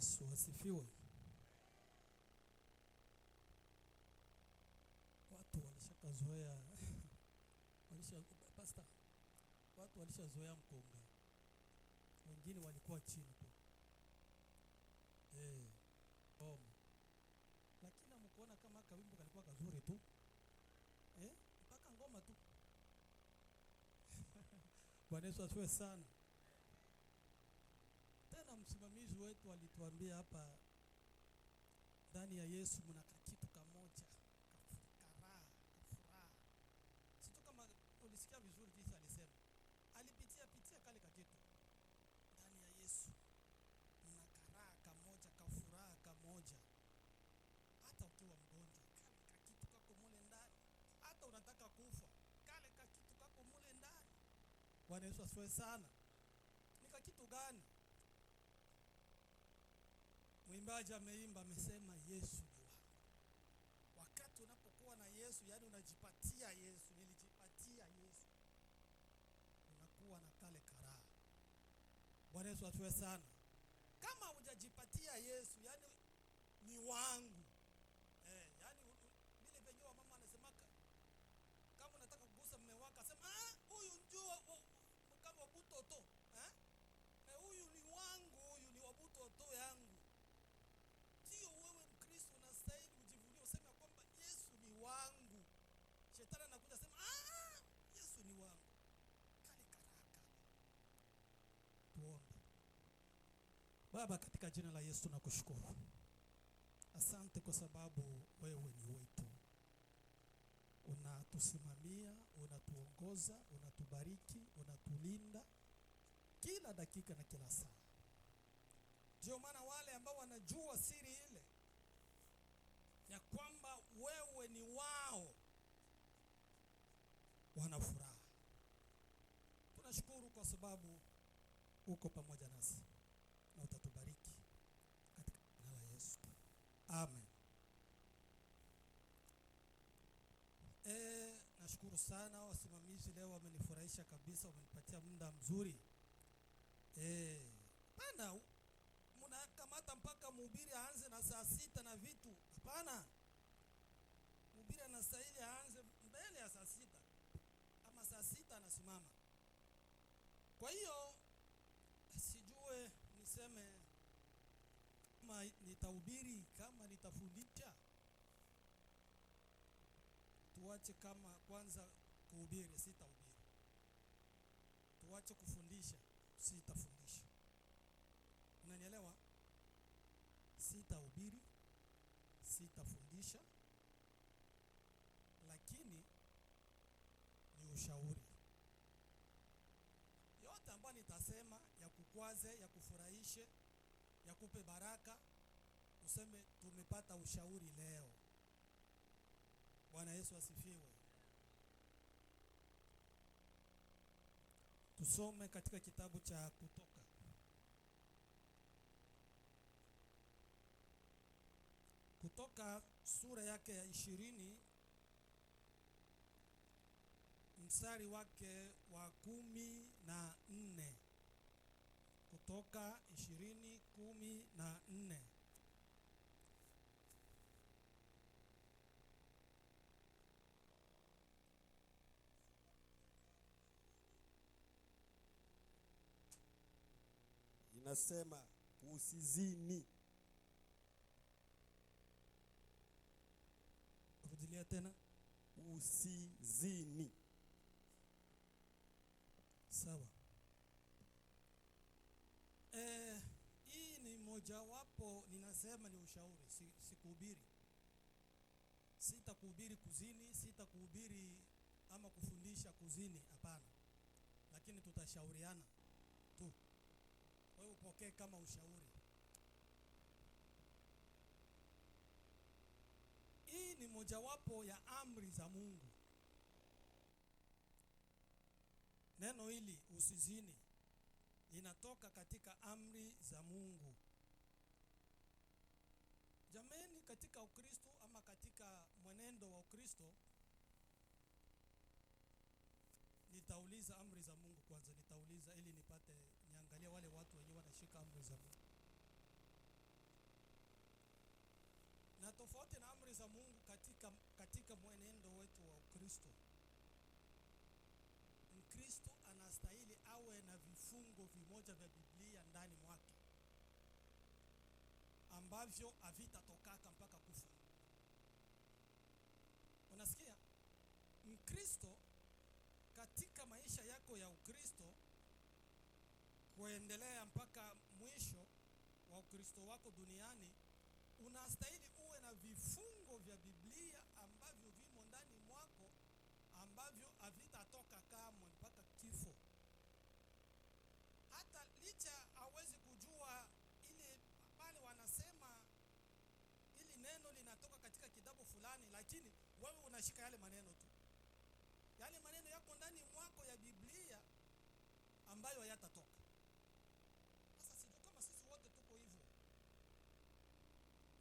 Yesu asifiwe. Watu walishakazoea pastor, watu walishazoea mkonga, wengine walikuwa chini tu lakini mkuona kama kawimbo kalikuwa kazuri tu mpaka ngoma tu. Bwana Yesu asifiwe sana. Tena msimamizi wetu alituambia hapa, ndani ya Yesu mna kitu kamoja, kafuraha. Sio kama ulisikia vizuri jinsi alisema. Alipitia kale kakitu. Ndani ya Yesu mna karaha kamoja, kafuraha kamoja. Hata ukiwa mgonjwa, kale kakitu kako mule ndani. Hata unataka kufa, kale kakitu kako mule ndani. Bwana Yesu asifiwe sana. Ni kakitu gani? Mwimbaji ameimba, amesema Yesu ni wangu. Wakati unapokuwa na Yesu, yani unajipatia Yesu, nilijipatia Yesu, unakuwa na kale karaha. Bwana Yesu asifiwe sana. Kama hujajipatia Yesu, yani ni wangu, yani vile venyewe mama anasemaka, kama unataka kugusa mume wako, sema huyu njoo kama wabutoto, huyu ni wangu, huyu ni wabutoto yangu. Sio wewe Mkristo unastahili kujivunia useme kwamba Yesu ni wangu. Shetani anakuja sema Yesu ni wangu. Kale karaka. Tuombe. Baba, katika jina la Yesu nakushukuru. Asante kwa sababu wewe ni wetu. Unatusimamia, unatuongoza, unatubariki, unatulinda kila dakika na kila saa. Ndio maana wale ambao wanajua siri ile ya kwamba wewe ni wao, wana furaha. Tunashukuru kwa sababu uko pamoja nasi na utatubariki katika jina la Yesu. Amen. Nashukuru sana wasimamizi, leo wamenifurahisha kabisa, wamenipatia muda mzuri. Pana mnakamata mpaka mhubiri aanze na saa 6 na vitu. Hapana. Mhubiri anastahili aanze mbele ya saa 6 ama saa 6 anasimama. Kwa hiyo sijue niseme kama nitahubiri, kama nitafundisha. Tuache kama kwanza kuhubiri, sitahubiri. Tuache kufundisha, sitafundisha. Unanielewa? Sitahubiri, sitafundisha, lakini ni ushauri. Yote ambayo nitasema ya kukwaze, ya kufurahishe, ya kupe baraka, useme tumepata ushauri leo. Bwana Yesu asifiwe. Tusome katika kitabu cha Kutoka sura yake ya 20 mstari wake wa 14. Kutoka 20:14. Inasema usizini. Rudilia tena. Usizini. Sawa. Hii ni mojawapo, ninasema ni ushauri, sikuhubiri. Sitakuhubiri kuzini, sitakuhubiri ama kufundisha kuzini, hapana. Lakini tutashauriana tu. Wewe upokee kama ushauri. Hii ni mojawapo ya amri za Mungu. Neno hili usizini linatoka katika amri za Mungu. Jameni, katika Ukristo ama katika mwenendo wa Ukristo, nitauliza amri za Mungu kwanza, nitauliza ili nipate niangalia wale watu wenyewe wanashika amri za Mungu. tofauti na amri za Mungu katika mwenendo wetu wa Ukristo. Mkristo anastahili awe na vifungo vimoja vya Biblia ndani mwake ambavyo havitatokaka mpaka kufa. Unasikia? Mkristo katika maisha yako ya Ukristo kuendelea mpaka mwisho wa Ukristo wako duniani, unastahili uwe na vifungo vya Biblia ambavyo vimo ndani mwako ambavyo havitatoka kamwe mpaka kifo. Hata licha hawezi kujua ile pale wanasema ili neno linatoka katika kitabu fulani, lakini wewe unashika yale maneno tu. Yale maneno yako ndani mwako ya Biblia ambayo hayatatoka. Sasa sijui kama sisi wote tuko hivyo.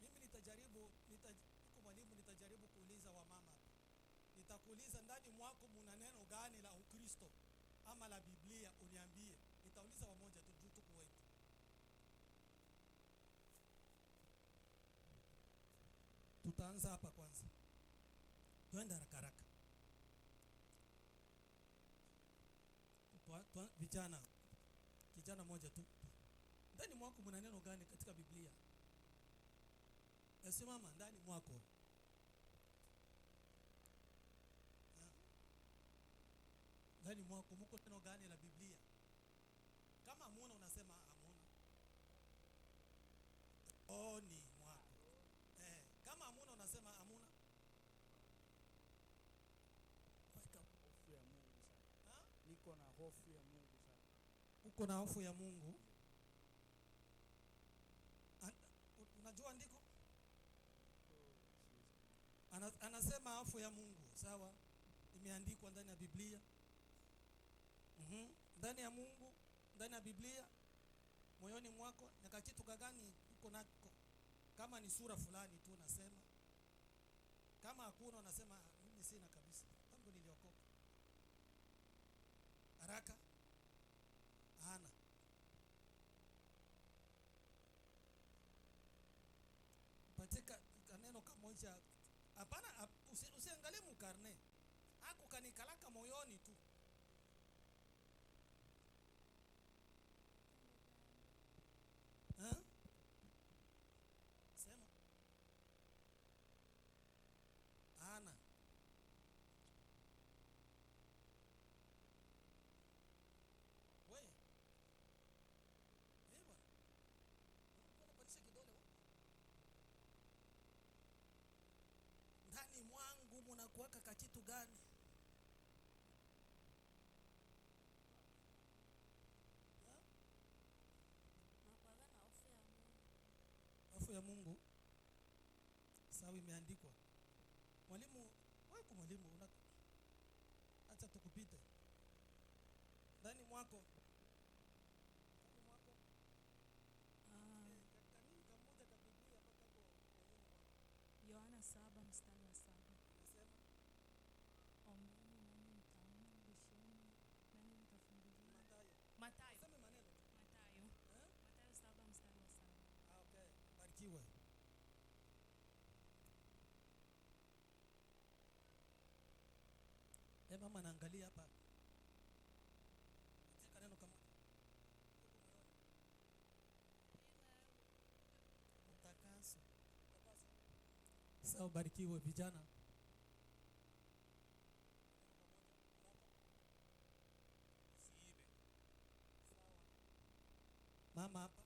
Mimi niko mwalimu, nitajaribu kuuliza wamama hapa. Nitakuuliza ndani mwako muna neno gani la Ukristo ama la Biblia, uniambie. Nitauliza wamoja tu juu tuko wengi. Tutaanza hapa kwanza. Twende haraka haraka. Vijana. Kijana moja tu. Ndani mwako muna neno gani katika Biblia? Simama ndani mwako. Ndani mwako mko neno gani la Biblia? Kama hamuna unasema hamuna. Ni mwako. Kama hamuna unasema hamuna. Weka hofu ya Mungu sana. Niko na hofu ya Mungu sana. Uko na hofu ya Mungu? Unajua andiko? Anasema hofu ya Mungu, sawa? Imeandikwa ndani ya Biblia. Ndani ya Mungu, ndani ya Biblia, moyoni mwako, na kitu gani uko nako? Kama ni sura fulani tu unasema. Kama hakuna unasema mimi sina kabisa. Tangu niliokoka. Haraka? Hana. Patika kaneno kamoja. Hapana, usiangalie mukarne. Haku kanikalaka moyoni tu. Sema. Ana. Wewe. Bwana. Unapanisha kidole wewe. Ndani mwangu mnakuwaka kakitu gani? Hofu ya Mungu. Sawa, imeandikwa. Mwalimu, wewe kwa mwalimu acha tukupite. Ndani mwako. Kanini kamoja ka Biblia mpaka kwa Yohana 7 mstari wa 7. Nasema Ombeni nanyi mtaona, bisheni nanyi mtafunguliwa. Mathayo. Sema maneno. Mathayo 7 mstari wa 7. Okay. Barikiwe. Mama naangalia hapa. Tika neno kama utakaso. Sawa, barikiwe vijana. Mama hapa.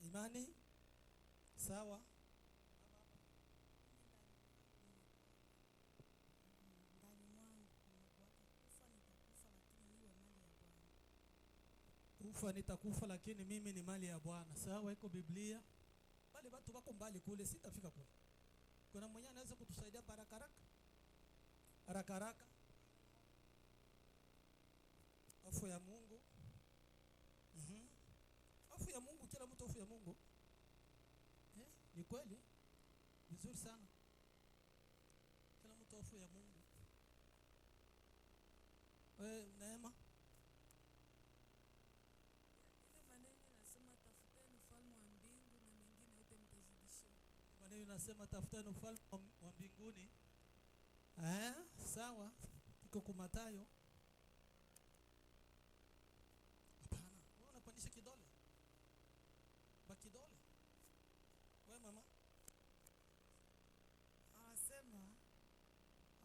Imani. Sawa. Kufa nitakufa lakini mimi ni mali ya Bwana. Sawa, iko Biblia. Bali watu wako mbali kule, sitafika kule. Kuna mwenye anaweza kutusaidia haraka haraka? Haraka haraka. Hofu ya Mungu. Hofu ya Mungu, kila mtu hofu ya Mungu. Ni kweli? Vizuri sana. Kila mtu hofu ya Mungu. Neema. Ile maneno nasema tafuta anasema tafuteni ufalme wa mbinguni. Sawa, iko kwa Mathayo. Hapana, wewe unapandisha kidole. Bakidole. Wewe mama. Anasema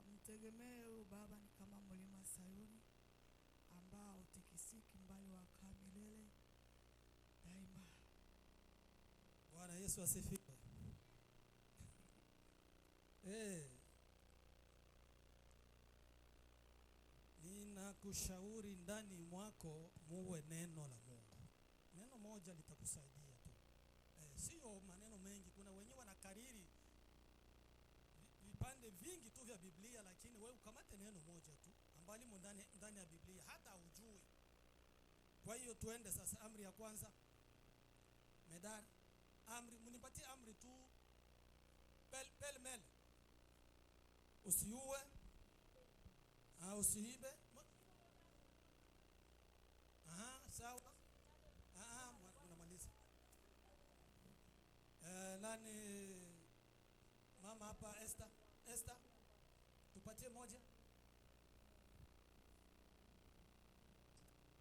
amtegemee huyu baba ni kama mlima Sayuni ambao utikisiki mbali wakaa milele daima. Bwana Yesu asifiwe. Ninakushauri ndani mwako muwe neno la Mungu. Neno moja litakusaidia tu. Sio maneno mengi. Kuna wenyewe wanakariri vipande vingi tu vya Biblia, lakini wewe ukamate neno moja tu ambalo limo ndani ya Biblia hata ujue. Kwa hiyo tuende sasa, amri ya kwanza. Medar, amri, mnipatie amri tu mele. Usiue, usiibe. Sawa. Unamaliza. Nani mama hapa? Esther, tupatie moja.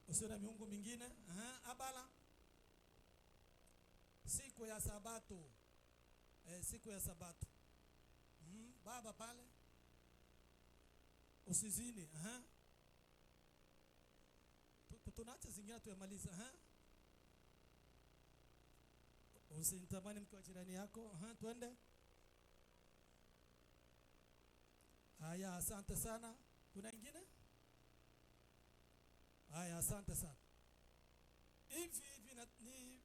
Usiwe na miungu mingine. Abala, siku ya Sabato. Siku ya Sabato. Baba pale, usizini. Tunaacha zingine tuyamaliza. Usimtamani mke wa jirani yako. Twende. Haya, asante sana. Kuna ingine? Haya, asante sana. Hivi ni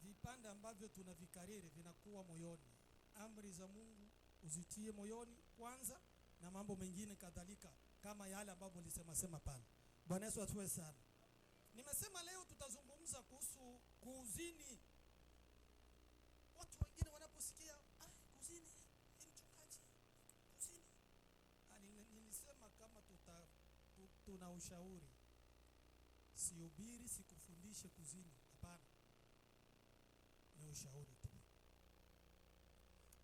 vipande ambavyo tunavikariri vinakuwa moyoni. Amri za Mungu uzitie moyoni kwanza, na mambo mengine kadhalika kama yale ambayo ulisema pale. Bwana Yesu asifiwe sana. Nimesema leo tutazungumza kuhusu kuzini. Watu wengine wanaposikia kuzini, mchungaji, kuzini. Nilisema kama tuna ushauri. Sihubiri, sikufundishe kuzini. Hapana. Ni ushauri tu.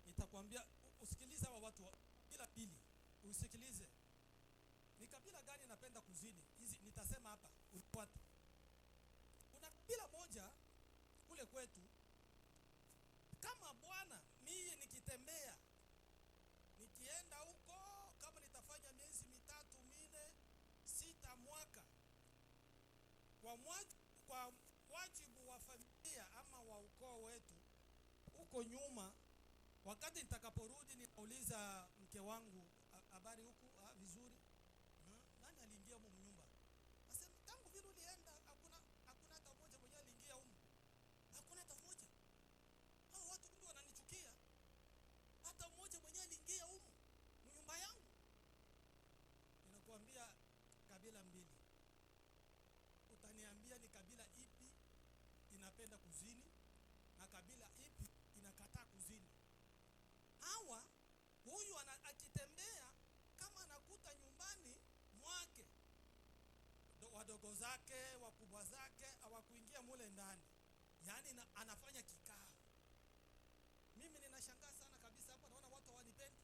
Nitakwambia usikilize hawa watu bila pili. Usikilize. Ni kabila gani napenda kuzini? Hizi nitasema hapa, ufuate. Kuna kabila moja kule kwetu, kama Bwana mimi nikitembea, nikienda huko, kama nitafanya miezi 3, 4, 6 mwaka, kwa wajibu wa familia ama wa ukoo wetu huko nyuma, wakati nitakaporudi ninauliza mke wangu, habari huku? Vizuri. Nani aliingia huko nyumba? Nasema tangu vile ulienda hakuna hata mmoja mwenye aliingia huko. Hakuna hata mmoja. Hao watu kumbe wananichukia. Hata mmoja mwenye aliingia huko nyumba yangu. Ninakuambia kabila mbili. Utaniambia ni kabila ipi inapenda kuzini na kabila ipi inakataa kuzini. Hawa huyu akitembea kama anakuta nyumbani mwake wadogo zake, wakubwa zake hawakuingia mule ndani, yaani anafanya kikao. Mimi ninashangaa sana kabisa hapa, naona watu hawanipendi.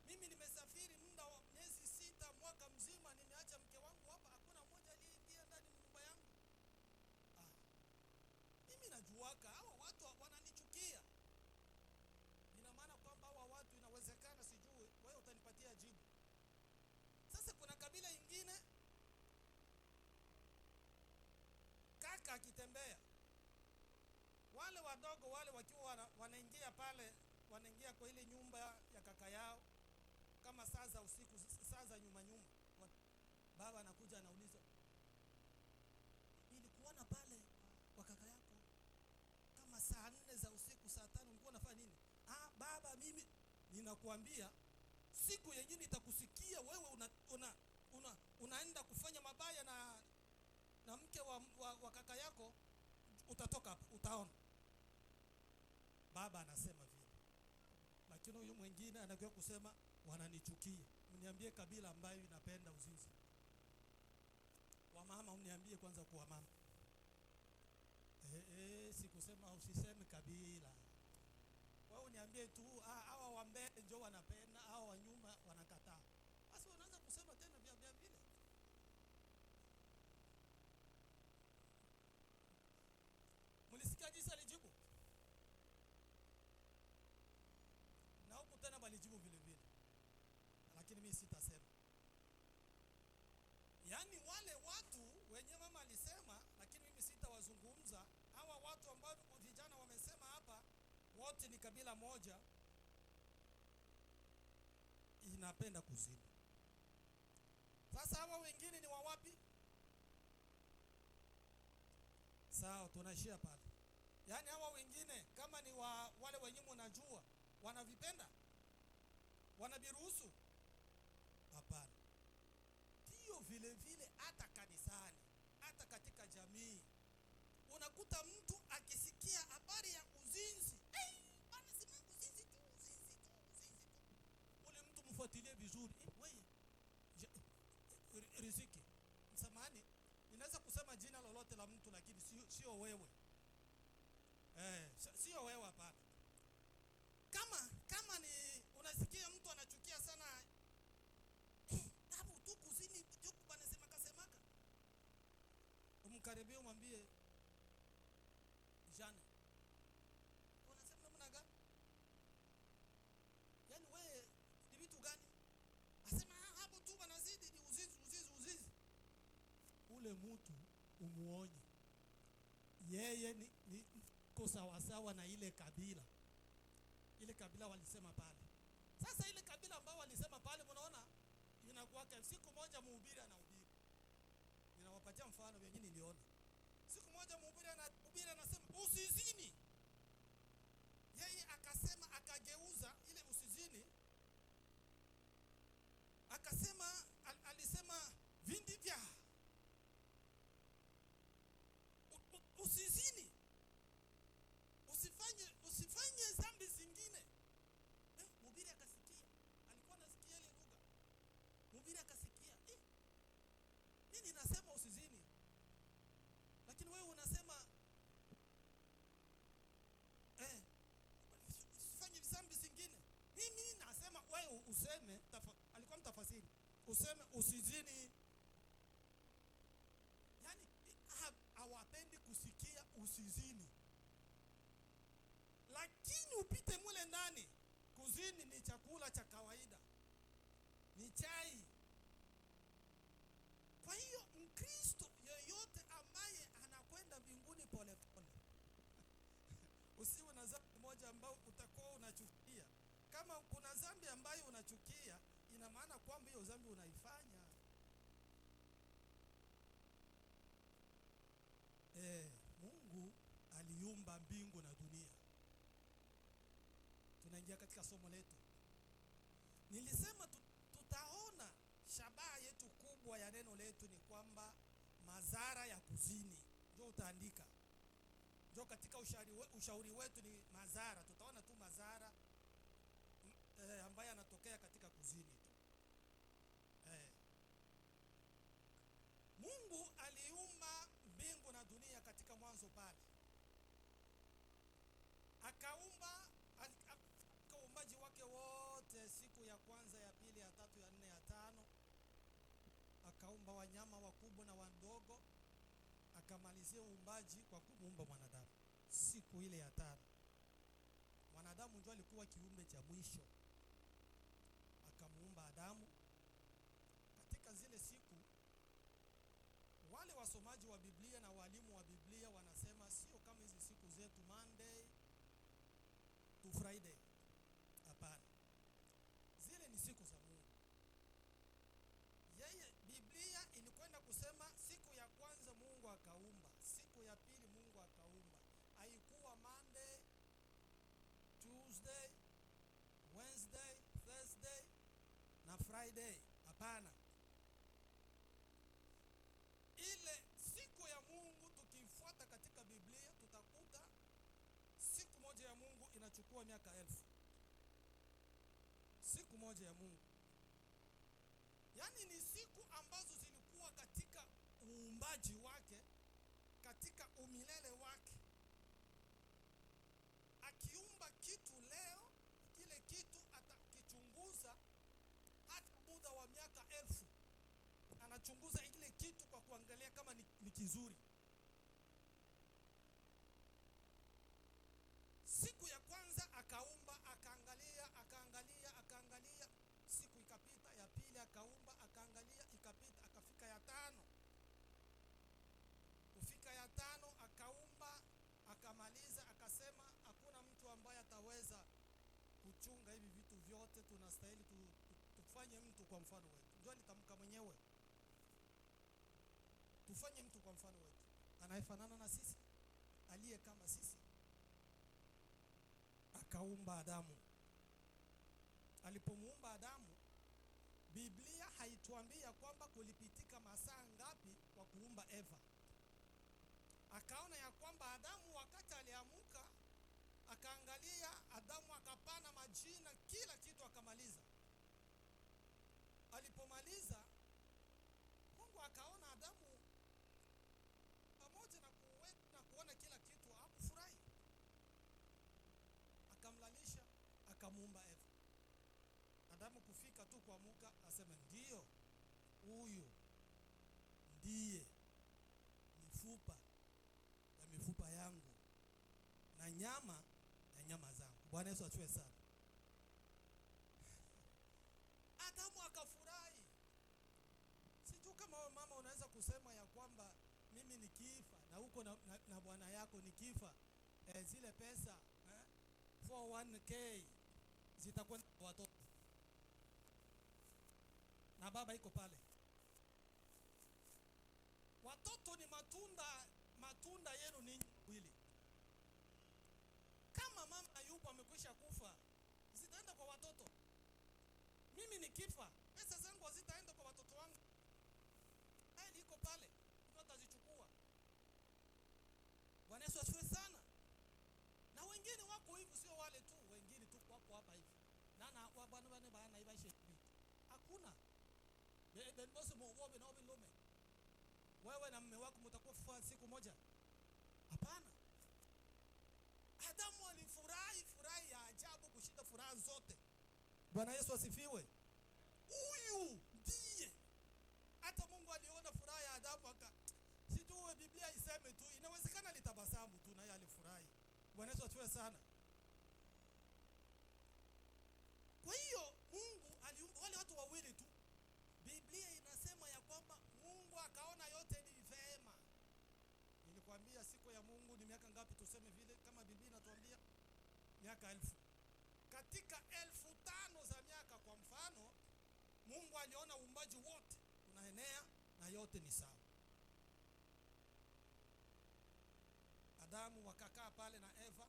Mimi nimesafiri muda wa miezi 6 mwaka mzima, nimeacha mke wangu hapa, hakuna mmoja aliyeingia ndani nyumba yangu. Mimi najuaka hawa watu wananichukia. Ina maana kwamba hawa watu inawezekana, sijui wewe utanipatia jibu. Sasa kuna kabila ingine, kaka akitembea, wale wadogo wale wakiwa wanaingia pale, wanaingia kwa ile nyumba ya kaka yao kama saa za usiku, saa za nyuma, baba anakuja anauliza, nilikuona pale kwa kaka yako kama saa 4 za usiku, saa 5, ulikuwa unafanya nini? Baba, mimi ninakuambia siku yenyewe itakusikia wewe unaenda kufanya mabaya na mke wa kaka yako, utatoka hapa, utaona. Baba anasema vile. Lakini huyu mwingine anakuwa kusema wananichukia. Mniambie kabila ambayo inapenda uzinzi. Wamama mniambie kwanza kwa mama. Sikusema usiseme kabila. Wewe uniambie tu hawa wa mbele ndio wanapenda, hawa wa nyuma wanakataa. Basi unaanza kusema tena vya vile. Mulisikia jinsi alijibu? Na huku tena balijibu vile vile. Lakini mimi sitasema. Yaani wale watu wenye mama alisema, lakini mimi sitawazungumza. Hawa watu ambao vijana wamesema hapa, wote ni kabila moja, inapenda kuzini. Sasa hawa wengine ni wa wapi? Sawa, tunaishia pale. Yaani hawa wengine kama ni wale wenye mnajua wanavipenda, wanabiruhusu? Hapana. Hiyo vile vile hata kanisani, hata katika jamii, unakuta mtu akisikia habari ya uzinzi, bana sema uzinzi tu. Ule mtu mfuatilie vizuri. Wewe Riziki, msamani, ninaweza kusema jina lolote la mtu lakini sio wewe. Sio wewe, hapana. Kama ni unasikia mtu anachukia sana hapo tu kuzini tu bana semaka, umkaribie umwambie jana, unasema namna gani? Yaani wewe ni vitu gani? Asema hapo tu banazidi ni uzizi. Ule mtu umuonye yeye ni sawasawa na ile kabila walisema pale. Sasa ile kabila ambao walisema pale, mnaona inakuwa siku moja mhubiri anahubiri. Ninawapatia mfano wenyewe niliona. Siku moja mhubiri anasema usizini. Yeye akasema, akageuza ile usizini, akasema alisema vindi vya usizini, usifanye dhambi zingine. Mhubiri akasikia, alikuwa anasikia ile lugha. Mhubiri akasikia, nini nasema usizini, lakini wewe unasema usifanye dhambi zingine. Mimi nasema wewe useme, alikuwa mtafasiri, useme usizini. Yaani hawapendi kusikia usizini, lakini upite mule ndani. Kuzini ni chakula cha kawaida, ni chai. Kwa hiyo Mkristo yeyote ambaye anakwenda mbinguni pole pole usiwe na dhambi moja ambayo utakuwa unachukia. Kama kuna dhambi ambayo unachukia, ina maana kwamba hiyo dhambi unaifanya. Mungu aliumba mbingu na dunia. Tunaingia katika somo letu. Nilisema tutaona shabaha yetu kubwa ya neno letu ni kwamba madhara ya kuzini. Ndio utaandika. Ndio katika ushauri wetu ni madhara. Tutaona tu madhara ambayo yanatokea katika kuzini tu. Mungu aliumba mbingu na dunia katika mwanzo pale. Akaumba uumbaji wake wote, siku ya kwanza, ya pili, ya tatu, ya nne, ya tano. Akaumba wanyama wakubwa na wadogo. Akamalizia uumbaji kwa kumuumba mwanadamu. Siku ile ya tano, mwanadamu ndio alikuwa kiumbe cha mwisho. Akamuumba Adamu. Katika zile siku, wale wasomaji wa Biblia na walimu wa Biblia wanasema sio kama hizi siku zetu Monday to Friday. Hapana. Zile ni siku za Mungu. Yeye Biblia ilikwenda kusema siku ya kwanza Mungu akaumba, siku ya pili Mungu akaumba. Haikuwa Monday, Tuesday, Wednesday, Thursday na Friday. Hapana. Ile siku ya Mungu tukifuata katika Biblia tutakuta siku moja ya Mungu inachukua miaka 1000. Siku moja ya Mungu, yaani ni siku ambazo zilikuwa katika uumbaji wake, katika umilele wake. Akiumba kitu leo kuchunguza ile kitu kwa kuangalia kama ni kizuri. Siku ya kwanza akaumba, akaangalia, siku ikapita, ya pili akaumba, akaangalia, ikapita, akafika ya tano. Kufika ya tano akaumba, akamaliza, akasema hakuna mtu ambaye ataweza kuchunga hivi vitu vyote, tunastahili tufanye mtu kwa mfano wetu. Ndio alitamka mwenyewe, tufanye mtu kwa mfano wetu, anayefanana na sisi, aliye kama sisi. Akaumba Adamu. Alipomuumba Adamu, Biblia haituambia kwamba kulipitika masaa ngapi kwa kuumba Eva. Akaona ya kwamba Adamu wakati aliamuka, akaangalia, Adamu akapana majina, kila kitu akamaliza. Alipomaliza, Mungu akaona Adamu pamoja na kuona kila kitu hakufurahi. Akamlalisha, akamuumba Eva. Adamu kufika tu kuamuka, asema ndio, huyu ndiye mifupa ya mifupa yangu na nyama ya nyama zangu. Bwana Yesu asifiwe sana. Adamu akafurahi. Sijui kama wewe mama unaweza kusema ya kwamba mimi nikifa na huko na bwana yako nikifa, zile pesa 401k zitakwenda kwa watoto na baba iko pale. Watoto ni matunda yenu ninyi wili. Kama mama yupo amekwisha kufa, zitaenda kwa watoto. Mimi nikifa, pesa zangu hazitaenda kwa watoto wangu. Hili iko pale, ndio atazichukua. Bwana Yesu asifiwe sana. Na wengine wako hivi, sio wale tu, wengine tu wako hapa hivi. Nana wa bwana bana iba shepi. Hakuna. Ben bosi muobe na obilome. Wewe na mume wako mtakufa siku moja? Hapana. Adamu alifurahi furahi ya ajabu kushinda furaha zote. Bwana Yesu asifiwe. Huyu ndiye. Hata Mungu aliona furaha ya Adamu sijui Biblia iseme tu, inawezekana litabasamu tu naye alifurahi. Bwana Yesu asifiwe sana. Kwa hiyo Mungu aliumba wale watu wawili tu. Biblia inasema ya kwamba Mungu akaona yote ni vema. Nilikwambia siku ya Mungu ni miaka ngapi? Tuseme vile kama Biblia inatuambia miaka 1000. Katika 1500 za miaka kwa mfano, Mungu aliona uumbaji wote unaenea na yote ni sawa. Adamu wakakaa pale na Eva,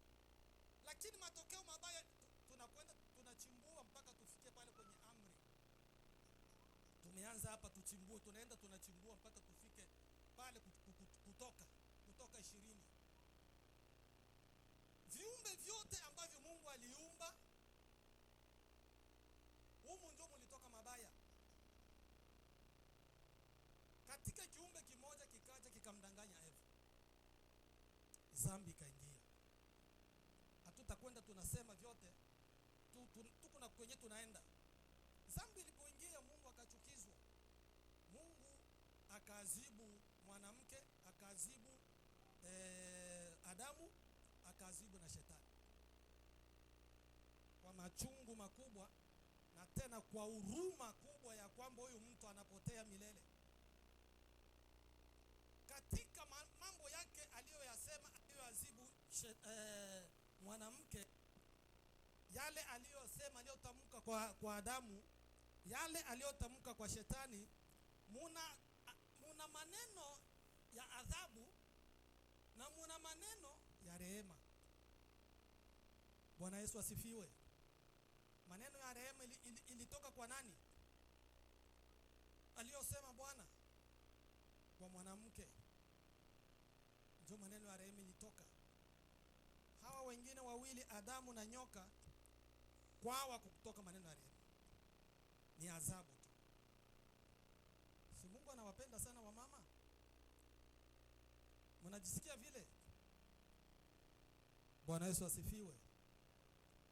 lakini matokeo mabaya tunakwenda tunachimbua mpaka tufikie pale kwenye amri. Tumeanza hapa tuchimbue, tunaenda tunachimbua mpaka tufike pale kutoka 20. Viumbe vyote ambavyo Mungu aliumba, humu ndio mulitoka mabaya. Katika kiumbe kimoja kikaja kikamdanganya Eva, dhambi kaingia. Hatutakwenda tunasema vyote, tuko na kwenye tunaenda. Dhambi ilipoingia, Mungu akachukizwa. Mungu akaadhibu mwanamke, akaadhibu Adamu, akaadhibu na shetani kwa machungu makubwa, na tena kwa huruma kubwa ya kwamba huyu mtu anapotea milele. Katika mambo yake aliyoyasema, aliyoadhibu mwanamke, yale aliyosema, aliyotamka kwa Adamu, yale aliyotamka kwa shetani, muna maneno ya adhabu na muna maneno ya rehema. Bwana Yesu asifiwe. Maneno ya rehema ilitoka kwa nani? Aliyosema Bwana kwa mwanamke, ndio maneno ya rehema ilitoka. Hawa wengine wawili, Adamu na nyoka, kwao kutoka maneno ya rehema, ni adhabu tu. Si Mungu anawapenda sana wamama? Mnajisikia vile? Bwana Yesu asifiwe.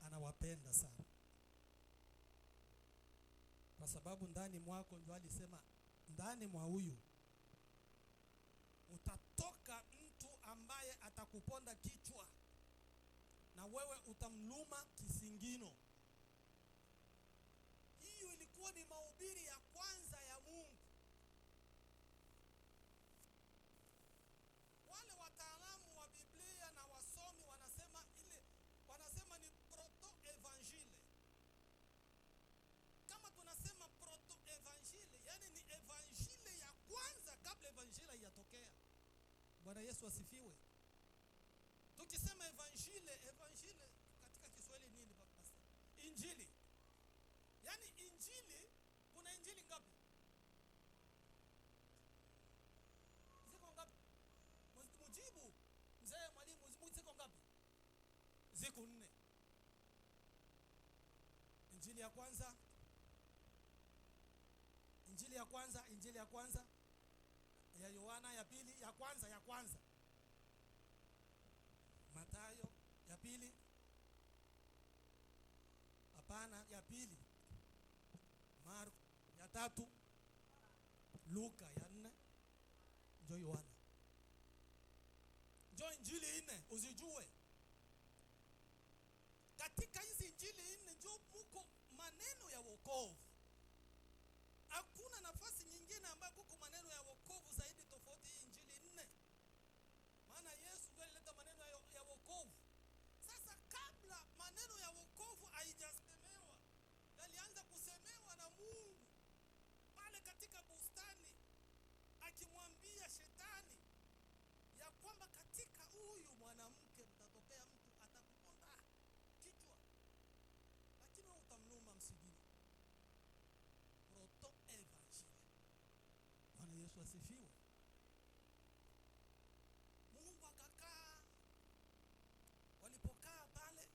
Anawapenda sana, kwa sababu ndani mwako ndio alisema ndani mwa huyu utatoka mtu ambaye atakuponda kichwa na wewe utamluma kisingino. Hiyo ilikuwa ni mahubiri ya kwanza ya Mungu. Wale wataalamu wa Biblia na wasomi wanasema ni proto evangile. Kama tunasema proto evangile, yani ni evangile ya kwanza kabla evangile haijatokea. Bwana Yesu asifiwe. Tukisema evangile katika Kiswahili nini baba? Injili. Yaani injili, kuna injili ngapi? Ziko ngapi? Mjibu mzee mwalimu, ziko ngapi? Ziko 4. Injili ya kwanza, injili ya kwanza ya Yohana, ya pili, ya kwanza Mathayo, ya pili hapana, ya pili Marko, ya tatu Luka, ya 4 ndio Yohana. Ndio injili 4 uzijue. Katika hizi injili 4 ndio muko maneno ya wokovu. Hakuna nafasi nyingine ambayo kuko maneno ya wokovu zaidi tofauti hii injili 4. Maana Yesu ndiye alileta maneno ya wokovu. Sasa kabla maneno ya wokovu haijasemewa, yalianza kusemewa na Mungu pale katika bustani, akimwambia shetani ya kwamba katika huyu mwanamke mtatokea mtu atakuponda kichwa, lakini wewe utamluma msigino. Proto evangile. Bwana Yesu asifiwe. Mungu akakaa, walipokaa pale,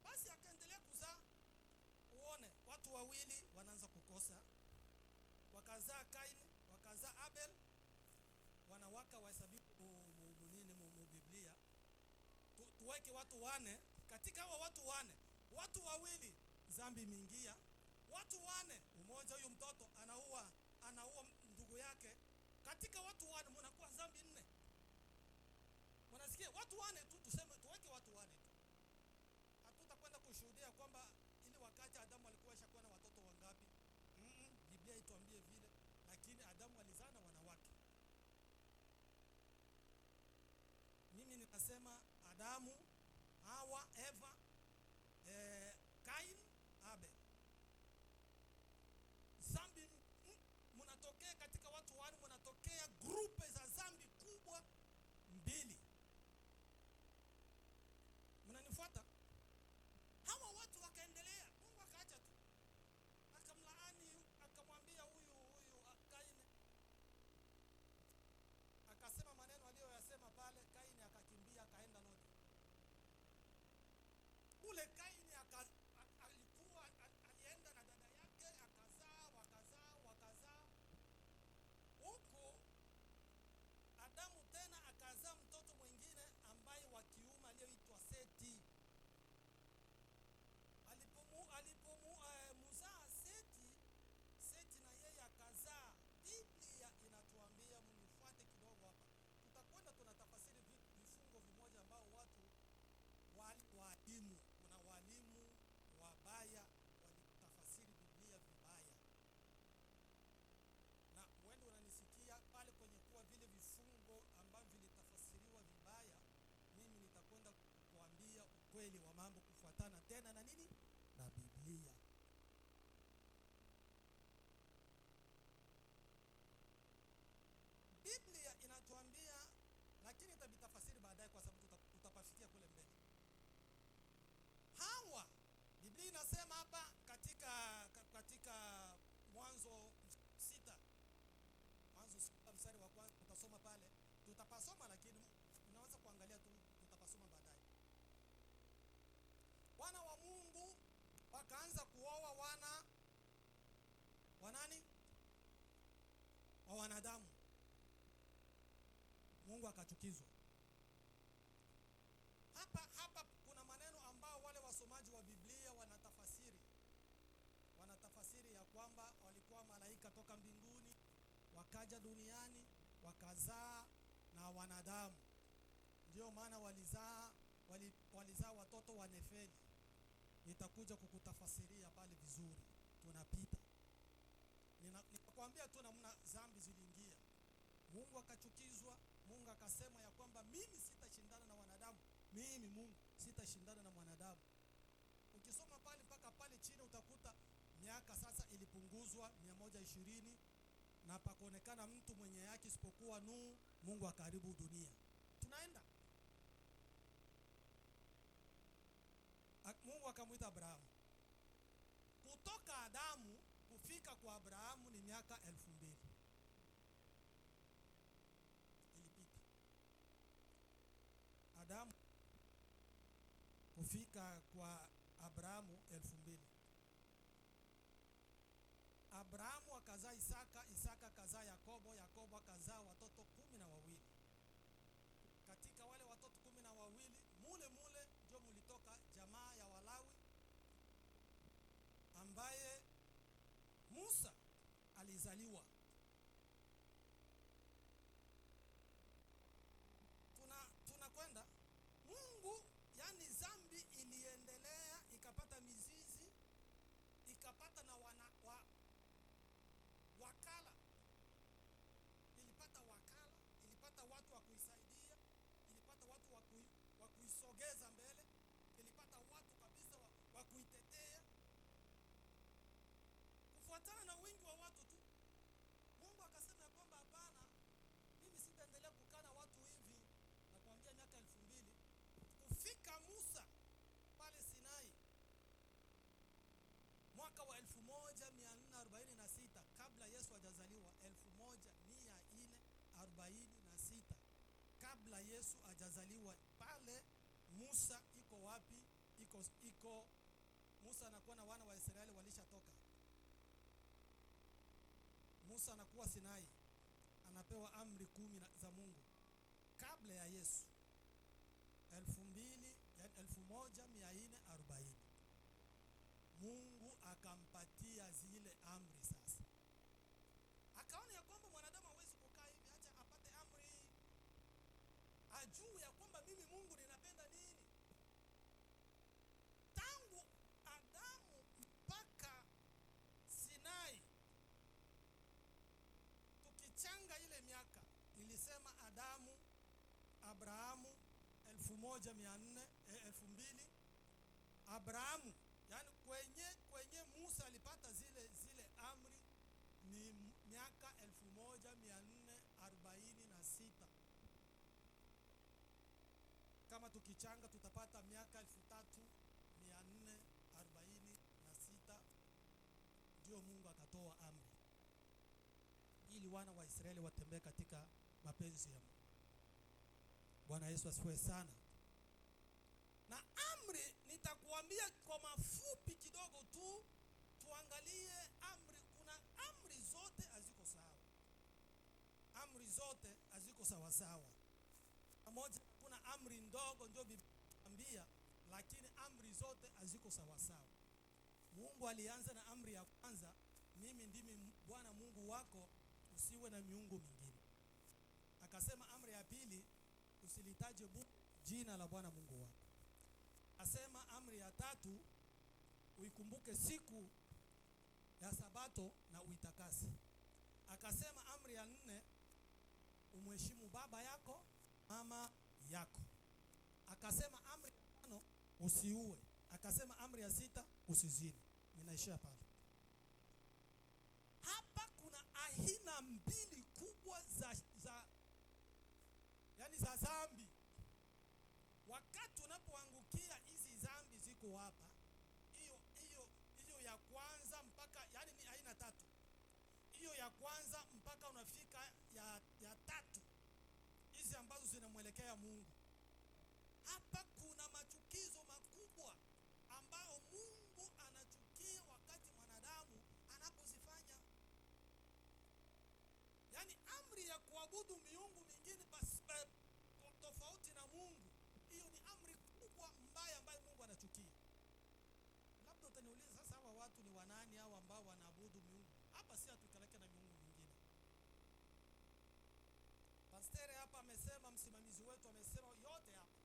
basi akaendelea kuzaa. Uone watu wawili wanaanza kukosa, wakazaa Kaini, wakazaa Abel. Wanawaka wahesabiwa mu Biblia. Tuweke watu 4. Katika hawa watu 4, watu wawili dhambi mingia. Watu 4, mmoja huyu mtoto anaua ndugu yake. Katika watu 4 mnakuwa dhambi 4. Mnasikia? Watu 4 tu, tuseme tuweke watu 4 tu. Hatutakwenda kushuhudia kwamba ili wakati Adamu alikuwa ashakuwa na watoto wangapi. Biblia ituambie vile, lakini Adamu alizaa na wanawake. Mimi nikasema Adamu, Hawa, Eva, Kain, Abel. Zambi mnatokea katika watu 4, mnatokea grupe za zambi kubwa 2. Mnanifuata? Hawa watu wakaendelea. Mungu akaacha tu, akamlaani, akamwambia huyu Kaini, akasema maneno aliyoyasema pale. Kaini akakimbia akaenda Nodi. Ule Kaini alienda na dada yake, wakazaa huko. Adamu tena akazaa mtoto mwingine ambaye wa kiume aliyoitwa Seti. Alipomuzaa Seti na yeye akazaa. Biblia inatuambia, mnifuate kidogo hapa, tutakwenda tunatafasiri vifungo vimoja ambao watu walimu, kuna walimu wabaya walitafasiri Biblia vibaya. Na wewe unanisikia pale kwenye kuwa vile vifungo ambavyo vilitafasiriwa vibaya, mimi nitakwenda kukuambia ukweli wa mambo kufuatana tena na nini? Na Biblia. Biblia inatuambia, lakini itabitafasiri baadaye kwa sababu tutapafikia kule mbele. Hawa, Biblia inasema hapa katika Mwanzo 6. Mwanzo 6 mstari wa kwanza, tutasoma pale. Tutapasoma lakini unaweza kuangalia tu, tutapasoma baadaye. Wana wa Mungu wakaanza kuoa wana wa nani? Wa wanadamu. Mungu akachukizwa. Hapa kuna maneno ambao wale wasomaji wa Biblia wanatafasiri ya kwamba walikuwa malaika toka mbinguni wakaja duniani wakazaa na wanadamu. Ndio maana walizaa watoto wa Nefeli. Nitakuja kukutafasiria pale vizuri, tunapita. Ninakwambia tu namna dhambi ziliingia. Mungu akachukizwa. Mungu akasema ya kwamba mimi sitashindana na wanadamu. Mimi Mungu sitashindana na mwanadamu. Ukisoma pale mpaka pale chini utakuta miaka sasa ilipunguzwa 120 na pakonekana mtu mwenye yake isipokuwa Nuhu. Mungu akaribu dunia. Tunaenda. Mungu akamwita Abrahamu. Kutoka Adamu kufika kwa Abrahamu ni miaka 2000. Ilipita. Adamu kufika kwa Abrahamu 2000. Abrahamu akazaa Isaka, Isaka akazaa Yakobo, Yakobo akazaa watoto 12. Katika wale watoto 12 mule ndio mulitoka jamaa ya Walawi ambaye Musa alizaliwa. Tunakwenda Mungu, yani zambi iliendelea ikapata mizizi, ikapata na wakala. Ilipata wakala, ilipata watu wa kuisaidia, ilipata watu wa kuisogeza mbele, ilipata watu kabisa wa kuitetea. Kufuatana na wingi wa watu tu, Mungu akasema ya kwamba hapana, mimi sitaendelea kukaa na watu hivi. Na kuanzia miaka 2000 kufika Musa pale Sinai mwaka wa 1446 kabla Yesu hajazaliwa. 1446 kabla Yesu hajazaliwa. Pale Musa iko wapi? Iko Musa anakuwa na wana wa Israeli walishatoka. Musa anakuwa Sinai, anapewa amri 10 za Mungu kabla ya Yesu. 1440 Mungu akampatia zile amri. Sasa akaona ya kwamba mwanadamu hawezi kukaa hivi, acha apate amri, ajue ya kwamba mimi Mungu ninapenda nini. Tangu Adamu mpaka Sinai, tukichanga ile miaka, nilisema Adamu, Abrahamu 2000, Abrahamu, yani kwenye Musa alipata zile amri ni miaka 1446. Kama tukichanga tutapata miaka 3446. Ndio Mungu akatoa amri ili wana wa Israeli watembee katika mapenzi ya Mungu. Bwana Yesu asifiwe sana. Na amri nitakuambia kwa mafupi kidogo tu, tuangalie amri. Kuna amri zote haziko sawa. Amri zote haziko sawa sawa. Pamoja kuna amri ndogo ndio Biblia inatuambia, lakini amri zote haziko sawa sawa. Mungu alianza na amri ya kwanza, mimi ndimi Bwana Mungu wako, usiwe na miungu mingine. Akasema amri ya pili, usilitaje jina la Bwana Mungu wako. Asema amri ya tatu, uikumbuke siku ya Sabato na uitakase. Akasema amri ya 4, umheshimu baba yako mama yako. Akasema amri ya 5, usiue. Akasema amri ya 6, usizini. Ninaishia pale. Hapa kuna aina mbili kubwa za dhambi. Wakati unapoangukia hizi dhambi ziko hapa. Hiyo ya kwanza mpaka, yani ni aina 3. Hiyo ya kwanza mpaka unafika ya 3. Hizi ambazo zinamwelekea Mungu. Hapa kuna machukizo makubwa ambao Mungu anachukia wakati mwanadamu anapozifanya. Yani amri ya kuabudu miungu mingine tofauti na Mungu. Hiyo ni amri kubwa mbaya ambayo Mungu anachukia. Labda utaniuliza sasa, hawa watu ni wanani hao ambao wanaabudu miungu? Hapa si atukaleke na miungu mingine. baba amesema, msimamizi wetu amesema yote hapa.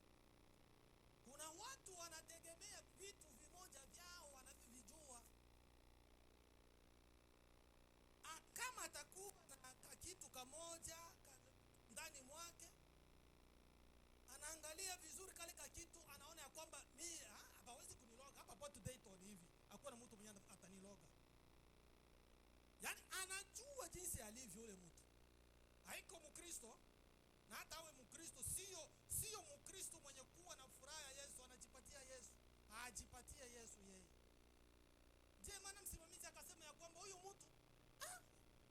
Kuna watu wanategemea vitu vimoja vyao wanavyovijua. Kama atakuwa na kitu kamoja ndani mwake, anaangalia vizuri kale ka kitu, anaona ya kwamba mimi hapawezi kuniloga hapa pot dayton hivi, hakuna mtu mwenye ataniloga. Yaani anajua jinsi alivyo yule mtu. Haiko Mkristo, na hata awe Mkristo sio Mkristo mwenye kuwa na furaha ya Yesu, anajipatia Yesu. Ajipatie Yesu yeye. Je, maana msimamizi akasema ya kwamba huyu mtu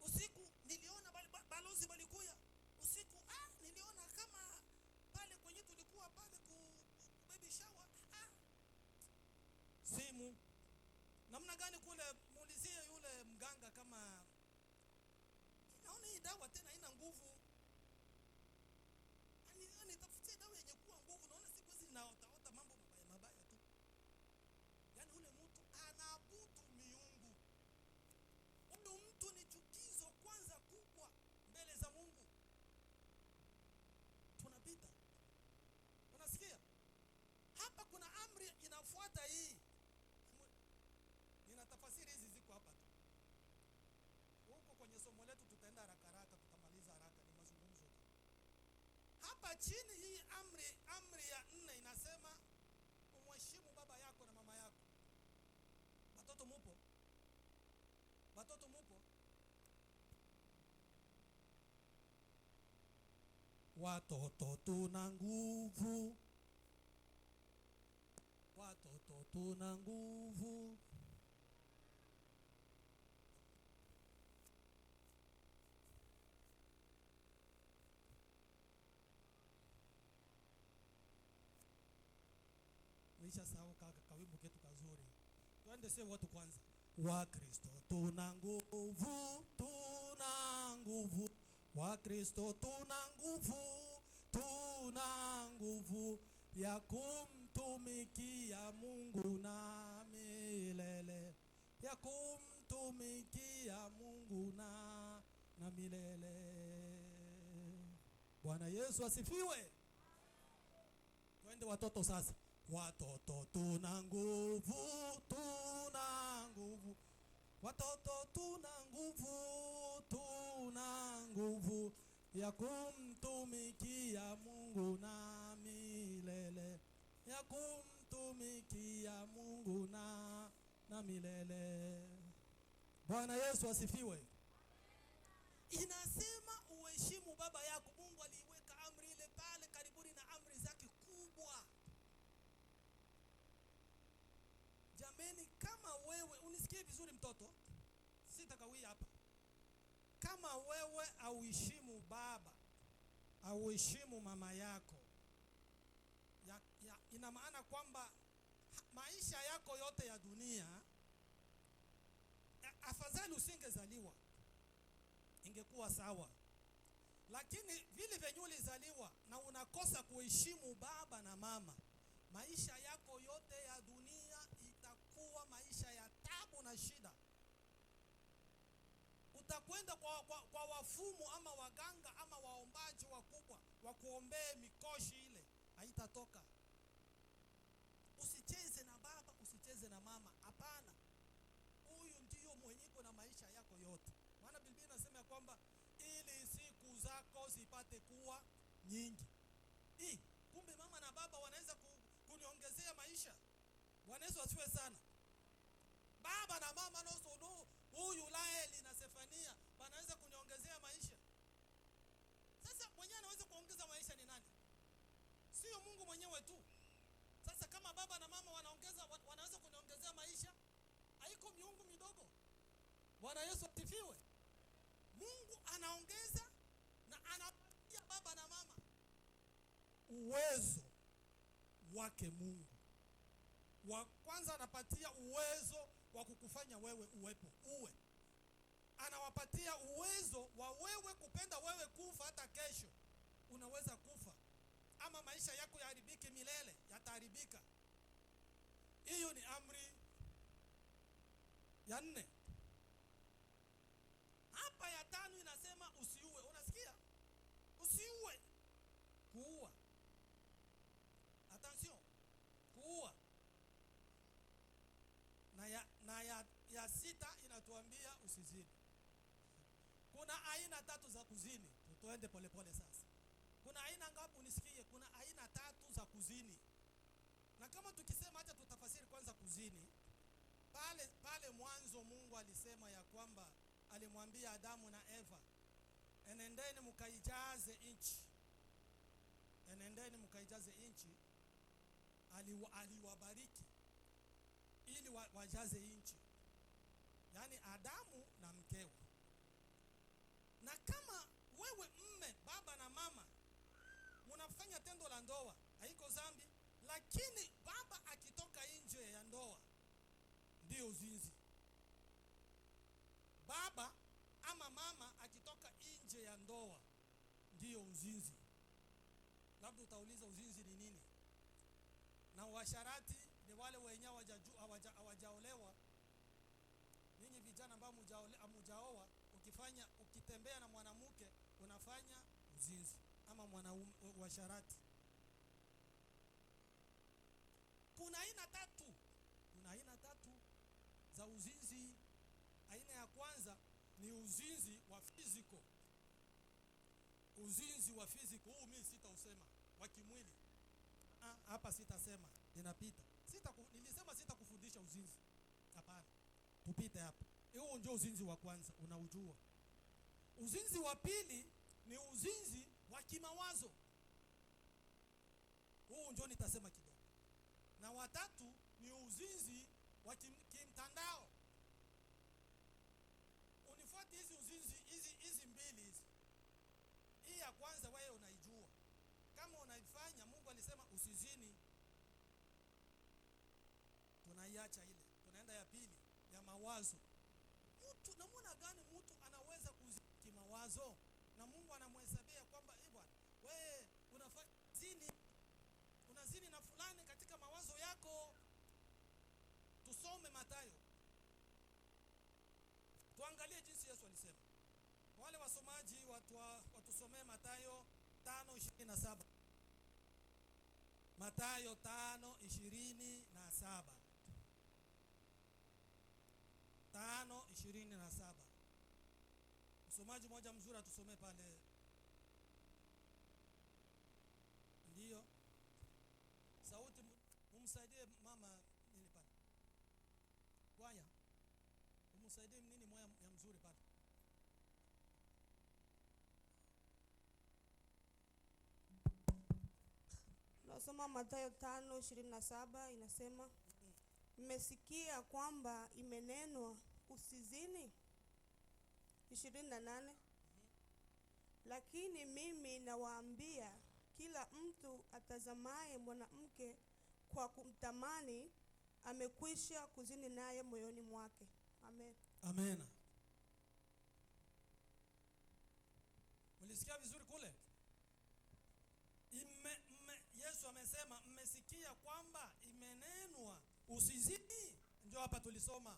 usiku niliona balozi walikuya. Usiku niliona kama pale kwenye tulikuwa pale baby shower. Simu. Namna gani kule, muulizie yule mganga kama naona hii dawa tena haina nguvu. Nitafutie dawa yenye kuwa nguvu, naona siku hizi naota mambo mabaya tu. Yaani ule mtu anaabudu miungu. Huyo mtu ni chukizo kwanza kubwa mbele za Mungu. Tunapita. Unasikia? Hapa kuna amri inafuata hii. Ninatafasiri hizi ziko hapa tu. Huko kwenye somo letu tutaenda haraka haraka, tutamaliza haraka, ni mazungumzo tu. Hapa chini hii amri ya 4 inasema umheshimu baba yako na mama yako. Watoto mupo? Watoto mupo? Watoto tuna nguvu. Watoto tuna nguvu. Nisha sahau kawimbo ketu kazuri. Twende sasa watu kwanza. Wa Kristo tuna nguvu, tuna nguvu. Wa Kristo tuna nguvu, tuna nguvu ya kumtumikia Mungu na milele. Ya kumtumikia Mungu na milele. Bwana Yesu asifiwe. Twende watoto sasa. Watoto tuna nguvu, tuna nguvu. Watoto tuna nguvu, tuna nguvu ya kumtumikia Mungu na milele. Ya kumtumikia Mungu na milele. Bwana Yesu asifiwe. Inasema uheshimu baba yako. Mungu aliweka amri ile pale karibuni na amri zake kubwa. Jameni, kama wewe unisikie vizuri mtoto, sitakawia hapa. Kama wewe auheshimu baba, auheshimu mama yako, ina maana kwamba maisha yako yote ya dunia, afadhali usingezaliwa, ingekuwa sawa. Lakini vile venye ulizaliwa na unakosa kuheshimu baba na mama, maisha yako yote ya dunia itakuwa maisha ya tabu na shida. Utakwenda kwa wafumu ama waganga ama waombaji wakubwa wakuombee mikoshi ile, haitatoka. Usicheze na baba, usicheze na mama. Hapana. Huyu ndio mwenyeko na maisha yako yote. Maana Biblia inasema kwamba ili siku zako zipate kuwa nyingi. Kumbe mama na baba wanaweza kuniongezea maisha. Bwana Yesu asifiwe sana. Baba na mama no huyu Laeli na Sefania wanaweza kuniongezea maisha. Sasa mwenyewe anaweza kuongeza maisha ni nani? Sio Mungu mwenyewe tu. Sasa kama baba na mama wanaweza kuniongezea maisha, haiko miungu midogo. Bwana Yesu asifiwe. Mungu anaongeza na anapatia baba na mama uwezo wake. Mungu wa kwanza anapatia uwezo wa kukufanya wewe uwe. Anawapatia uwezo wa wewe kupenda wewe kufa hata kesho. Unaweza kufa ama maisha yako yaharibike milele, yataharibika. Hiyo ni amri ya 4. Hapa ya 5 inasema usiue. Unasikia? Usiue. aina tatu za kuzini. Tuende polepole sasa. Kuna aina ngapi unisikie? Kuna aina tatu za kuzini. Na kama tukisema acha tutafasiri kwanza kuzini. Pale mwanzo Mungu alisema ya kwamba alimwambia Adamu na Eva, enendeni mkaijaze nchi. Enendeni mkaijaze nchi. Aliwabariki ili wajaze nchi. Yaani Adamu na mkewe. Na kama wewe mme, baba na mama mnafanya tendo la ndoa, haiko dhambi, lakini baba akitoka nje ya ndoa ndio uzinzi. Baba ama mama akitoka nje ya ndoa ndio uzinzi. Labda utauliza uzinzi ni nini? Na uasharati ni wale wenyewe hawajaolewa. Ninyi vijana ambao hamujaoa, ukitembea na mwanamke unafanya uzinzi ama uasharati. Kuna aina tatu. Kuna aina tatu za uzinzi. Aina ya kwanza ni uzinzi wa physical. Uzinzi wa physical, huu mimi sitausema, wa kimwili. Hapa sitasema, ninapita. Nilisema sitakufundisha uzinzi. Hapana. Tupite hapa. Huo ndio uzinzi wa kwanza, unaujua. Uzinzi wa pili ni uzinzi wa kimawazo. Huu ndio nitasema kidogo. Na watatu ni uzinzi wa kimtandao. Unifuate hizi uzinzi hizi mbili hizi. Hii ya kwanza wewe unaijua. Kama unaifanya, Mungu alisema usizini. Tunaiacha ile. Tunaenda ya pili, ya mawazo. Mtu namwona gani mtu anaweza kuzini kimawazo? Na Mungu anamhesabia kwamba bwana, wewe unafanya zini. Unazini na fulani katika mawazo yako. Tusome Mathayo. Tuangalie jinsi Yesu alisema. Wale wasomaji watusomee Mathayo 5:27. Mathayo 5:27. 5:27. Msomaji mmoja mzuri atusomee pale. Ndio. Sauti umsaidie mama nini pale. Kwaya. Umsaidie nini moya ya mzuri pale. Nasoma Mathayo 5:27 inasema, mmesikia kwamba imenenwa usizini. 28. Lakini mimi nawaambia, kila mtu atazamaye mwanamke kwa kumtamani amekwisha kuzini naye moyoni mwake. Amen. Amen. Mulisikia vizuri kule? Yesu amesema mmesikia kwamba imenenwa usizini. Ndio hapa tulisoma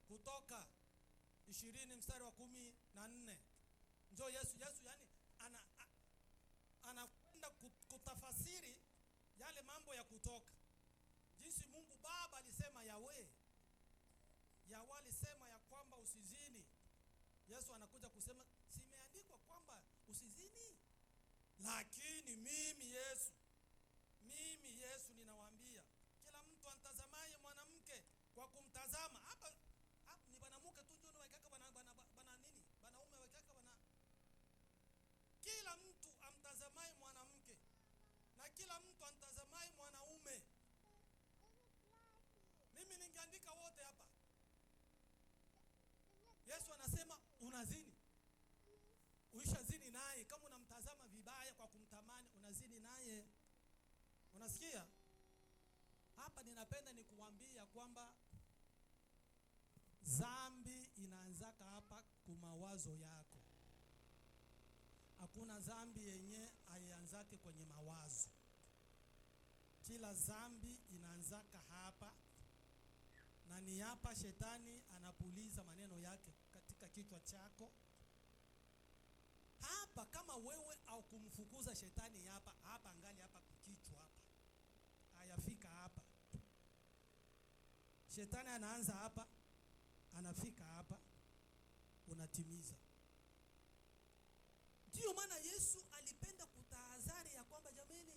Kutoka 20 mstari wa 14. Ndio Yesu yani anakwenda kutafasiri yale mambo ya Kutoka. Jinsi Mungu Baba alisema Yawe alisema ya kwamba usizini. Yesu anakuja kusema simeandikwa kwamba usizini. Lakini mimi Yesu ninawaambia, kila mtu antazamaye mwanamke kwa kumtazama. Hapa ni banamuke tu ndio wekaka bana nini? Banaume wekaka bana. Kila mtu amtazamaye mwanamke na kila mtu antazamaye mwanaume. Mimi ningeandika wote hapa. Yesu anasema unazini. Uishazini naye. Kama unamtazama vibaya kwa kumtamani, unazini naye. Unasikia? Hapa ninapenda nikuambia kwamba dhambi inaanzaka hapa kumawazo yako. Hakuna dhambi yenye haianzake kwenye mawazo. Kila dhambi inaanzaka hapa. Na ni hapa shetani anapuliza maneno yake katika kichwa chako. Hapa kama wewe au kumfukuza shetani hapa angali hapa kichwa hapa. Hayafika hapa. Shetani anaanza hapa, anafika hapa. unatimiza. Ndiyo maana Yesu alipenda kutahadhari ya kwamba jameni,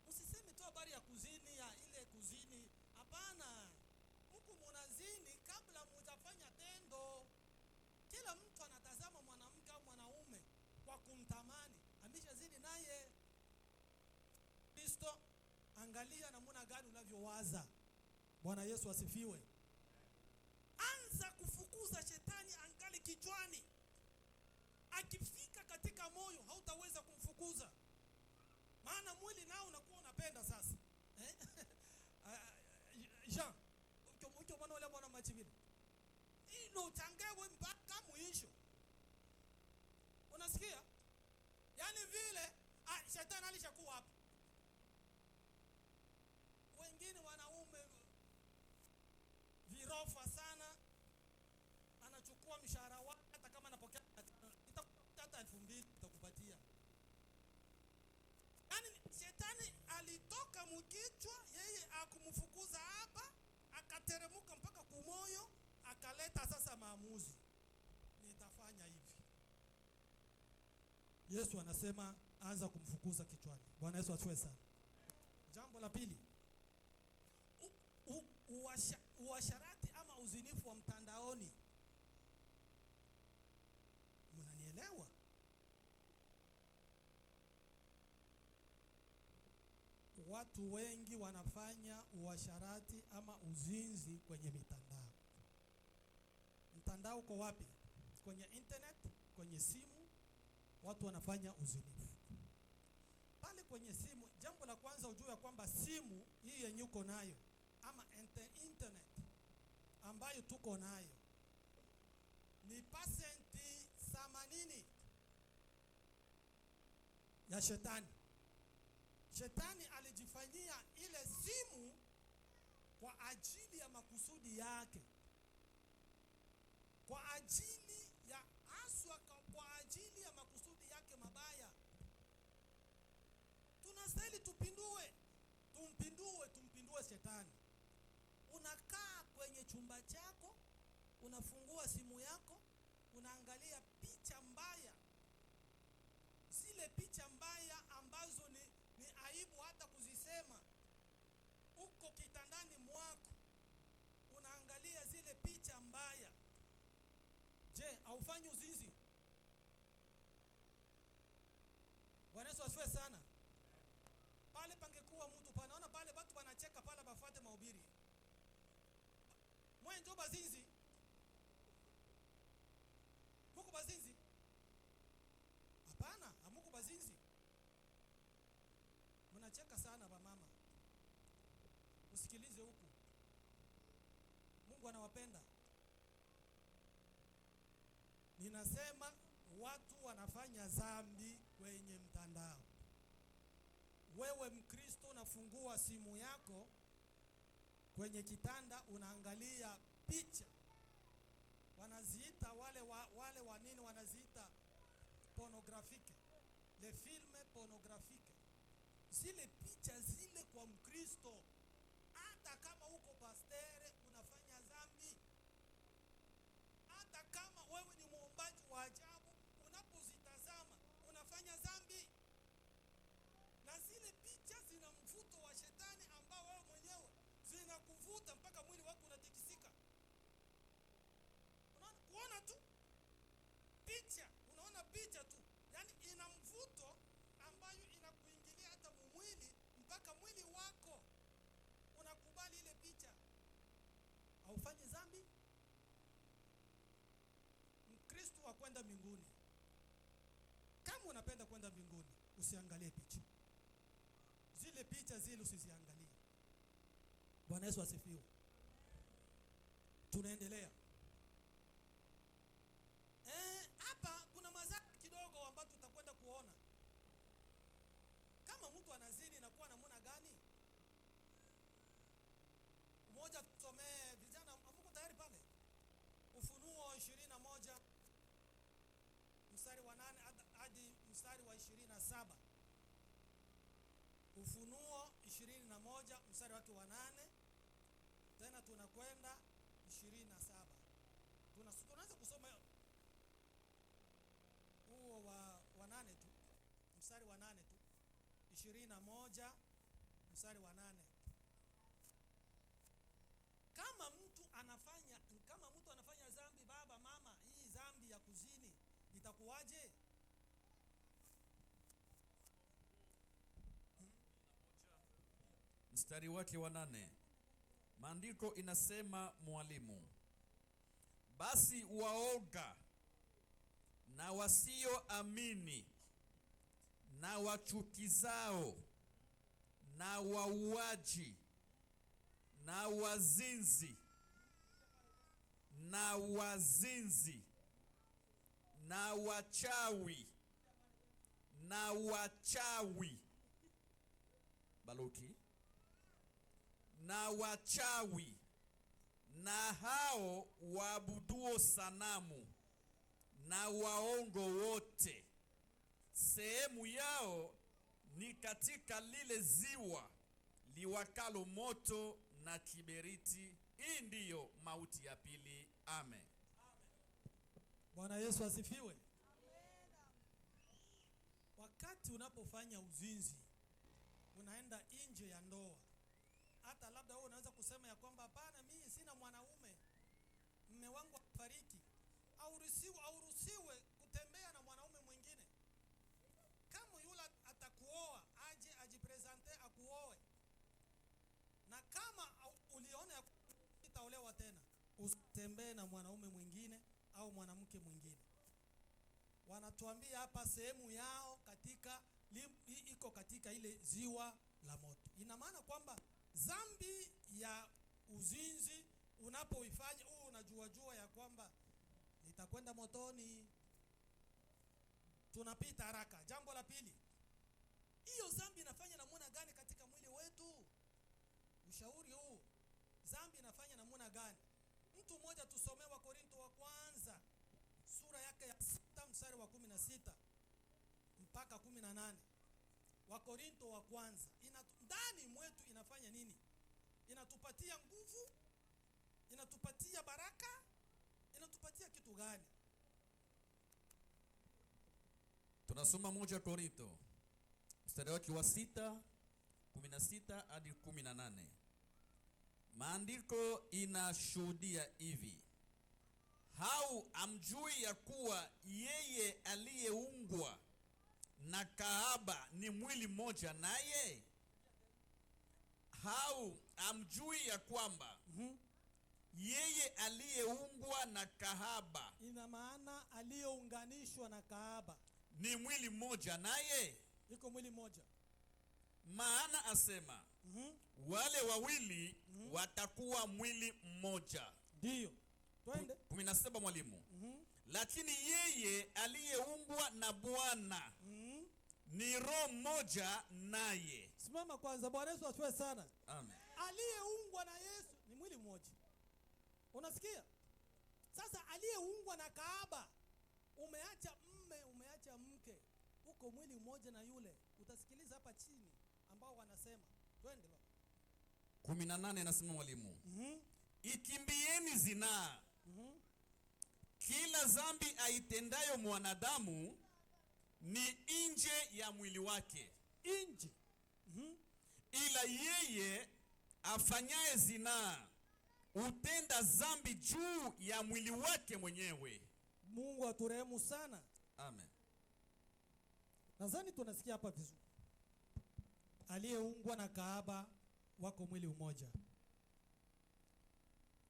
msiseme tu habari ya kuzini, ya ile kuzini. Hapana, huku munazini kabla mujafanya tendo. Kila mtu anatazama mwanamke au mwanaume kwa kumtamani, ameshazini naye. Kristo, angalia namna gani unavyowaza. Bwana Yesu asifiwe. Anza kufukuza shetani angali kichwani. Akifika katika moyo hautaweza kumfukuza, maana mwili nao unakuwa unapenda sasa. Jean, ukiwa mwana wale mwana machibini ino changewe mpaka mwisho. Unasikia? Yaani vile shetani alishakuwa hapa. Wengine wanaume virofa sana, anachukua mshahara wake hata kama anapokea hata 2000 itakupatia. Yaani shetani alitoka mkichwa, yeye akumfukuza hapa, akateremuka mpaka kumoyo, akaleta sasa maamuzi. Nitafanya hivi. Yesu anasema anza kumfukuza kichwani. Bwana Yesu asifiwe sana. Jambo la pili, uasharati ama uzinifu wa mtandaoni. Mnanielewa? Watu wengi wanafanya uasharati ama uzinzi kwenye mitandao. Mtandao uko wapi? Kwenye internet, kwenye simu, watu wanafanya uzinifu. Pale kwenye simu, jambo la kwanza ujue ya kwamba simu hii yenye uko nayo ama internet ambayo tuko nayo ni pasenti 80 ya shetani. Shetani alijifanyia ile simu kwa ajili ya makusudi yake, kwa ajili ya aswa, kwa ajili ya makusudi yake mabaya. Tunastahili tumpindue shetani. Unakaa kwenye chumba chako, unafungua simu yako, unaangalia picha mbaya. Zile picha mbaya ambazo ni aibu hata kuzisema. Uko kitandani mwako, unaangalia zile picha mbaya. Je, haufanyi uzinzi? Bwana Yesu asifiwe sana. Pale pangekuwa mtu panaona pale watu wanacheka pale bafuate mahubiri. Mwenjo bazinzi. Muko bazinzi? Hapana, hamuko bazinzi. Mnacheka sana ba mama. Usikilize huku. Mungu anawapenda. Ninasema watu wanafanya dhambi kwenye mtandao. Wewe Mkristo unafungua simu yako, kwenye kitanda unaangalia picha. Wanaziita wale wanini wanaziita pornographique. Les films pornographiques. Zile picha zile kwa Mkristo, hata kama uko pastere unafanya dhambi. Hata kama wewe ni muombaji wa ajabu, unapozitazama unafanya dhambi. Na zile picha zina mvuto wa shetani ambao wewe mwenyewe zinakuvuta mpaka mwili wako unatikisika. Unaona, kuona tu picha, unaona picha tu, yani ina mvuto ambayo inakuingilia hata mwili mpaka mwili wako unakubali ile picha. Haufanyi dhambi? Mkristo wa kwenda mbinguni, kama unapenda kwenda mbinguni, usiangalie picha. Zile picha zile usiziangalie. Bwana Yesu asifiwe. Tunaendelea. Hapa kuna mazaka kidogo ambayo tutakwenda kuona. Kama mtu anazini inakuwa namna gani? Mmoja tusomee vijana, amuko tayari pale? Ufunuo 21 mstari wa 8 hadi mstari wa 27. Ufunuo 21 mstari wake wa 8, tena tunakwenda 27. Tunaanza kusoma 21 mstari wa 8. Kama mtu anafanya dhambi, baba mama, hii dhambi ya kuzini itakuwaje? Mstari wake wa 8. Maandiko inasema, mwalimu, basi waoga na wasioamini na wachukizao na wauaji na wazinzi na wachawi baluti na wachawi na hao waabuduo sanamu na waongo wote, sehemu yao ni katika lile ziwa liwakalo moto na kiberiti. Hii ndiyo mauti ya pili. Amen. Bwana Yesu asifiwe. Wakati unapofanya uzinzi, unaenda nje ya ndoa. Hata labda wewe unaweza kusema ya kwamba hapana, mimi sina mwanaume, mume wangu afariki, auruhusiwe kutembea na mwanaume mwingine. Kama yule atakuoa, aje ajipresente akuoe. Na kama uliona itaolewa tena, usitembee na mwanaume mwingine au mwanamke mwingine. Wanatuambia hapa sehemu yao iko katika ile ziwa la moto. Ina maana kwamba dhambi ya uzinzi unapoifanya, unajua ya kwamba nitakwenda motoni, tunapita haraka. Jambo la pili, hiyo dhambi inafanya namna gani katika mwili wetu? Ushauri huu, dhambi inafanya namna gani? Mtu mmoja tusomee Wakorintho wa kwanza sura yake ya 6 mstari wa 16 mpaka 18. Wakorintho wa kwanza. Ndani mwetu inafanya nini? Inatupatia nguvu, inatupatia baraka, inatupatia kitu gani? Tunasoma 1 Korintho mstari wake wa 6:16 hadi 18. Maandiko inashuhudia hivi: hau amjui ya kuwa yeye aliyeungwa na kahaba ni mwili mmoja naye? Hau amjui ya kwamba yeye aliyeungwa na kahaba, ina maana aliyeunganishwa na kahaba, ni mwili mmoja naye? iko mwili mmoja. Maana asema wale wawili watakuwa mwili mmoja. Ndio. Twende 17 mwalimu. Lakini yeye aliyeungwa na Bwana ni roho mmoja naye. Simama kwanza. Bwana Yesu asifiwe sana. Amen. Aliyeungwa na Yesu ni mwili mmoja. Unasikia? Sasa aliyeungwa na kahaba, umeacha mme, umeacha mke, uko mwili mmoja na yule. Utasikiliza hapa chini ambao wanasema. Twende baba. 18 nasema mwalimu. Ikimbieni zinaa. Kila dhambi aitendayo mwanadamu ni nje ya mwili wake. Nje. Ila yeye afanyaye zinaa utenda dhambi juu ya mwili wake mwenyewe. Mungu aturehemu sana. Amen. Nadhani tunasikia hapa vizuri. Aliyeungwa na kahaba wako mwili mmoja.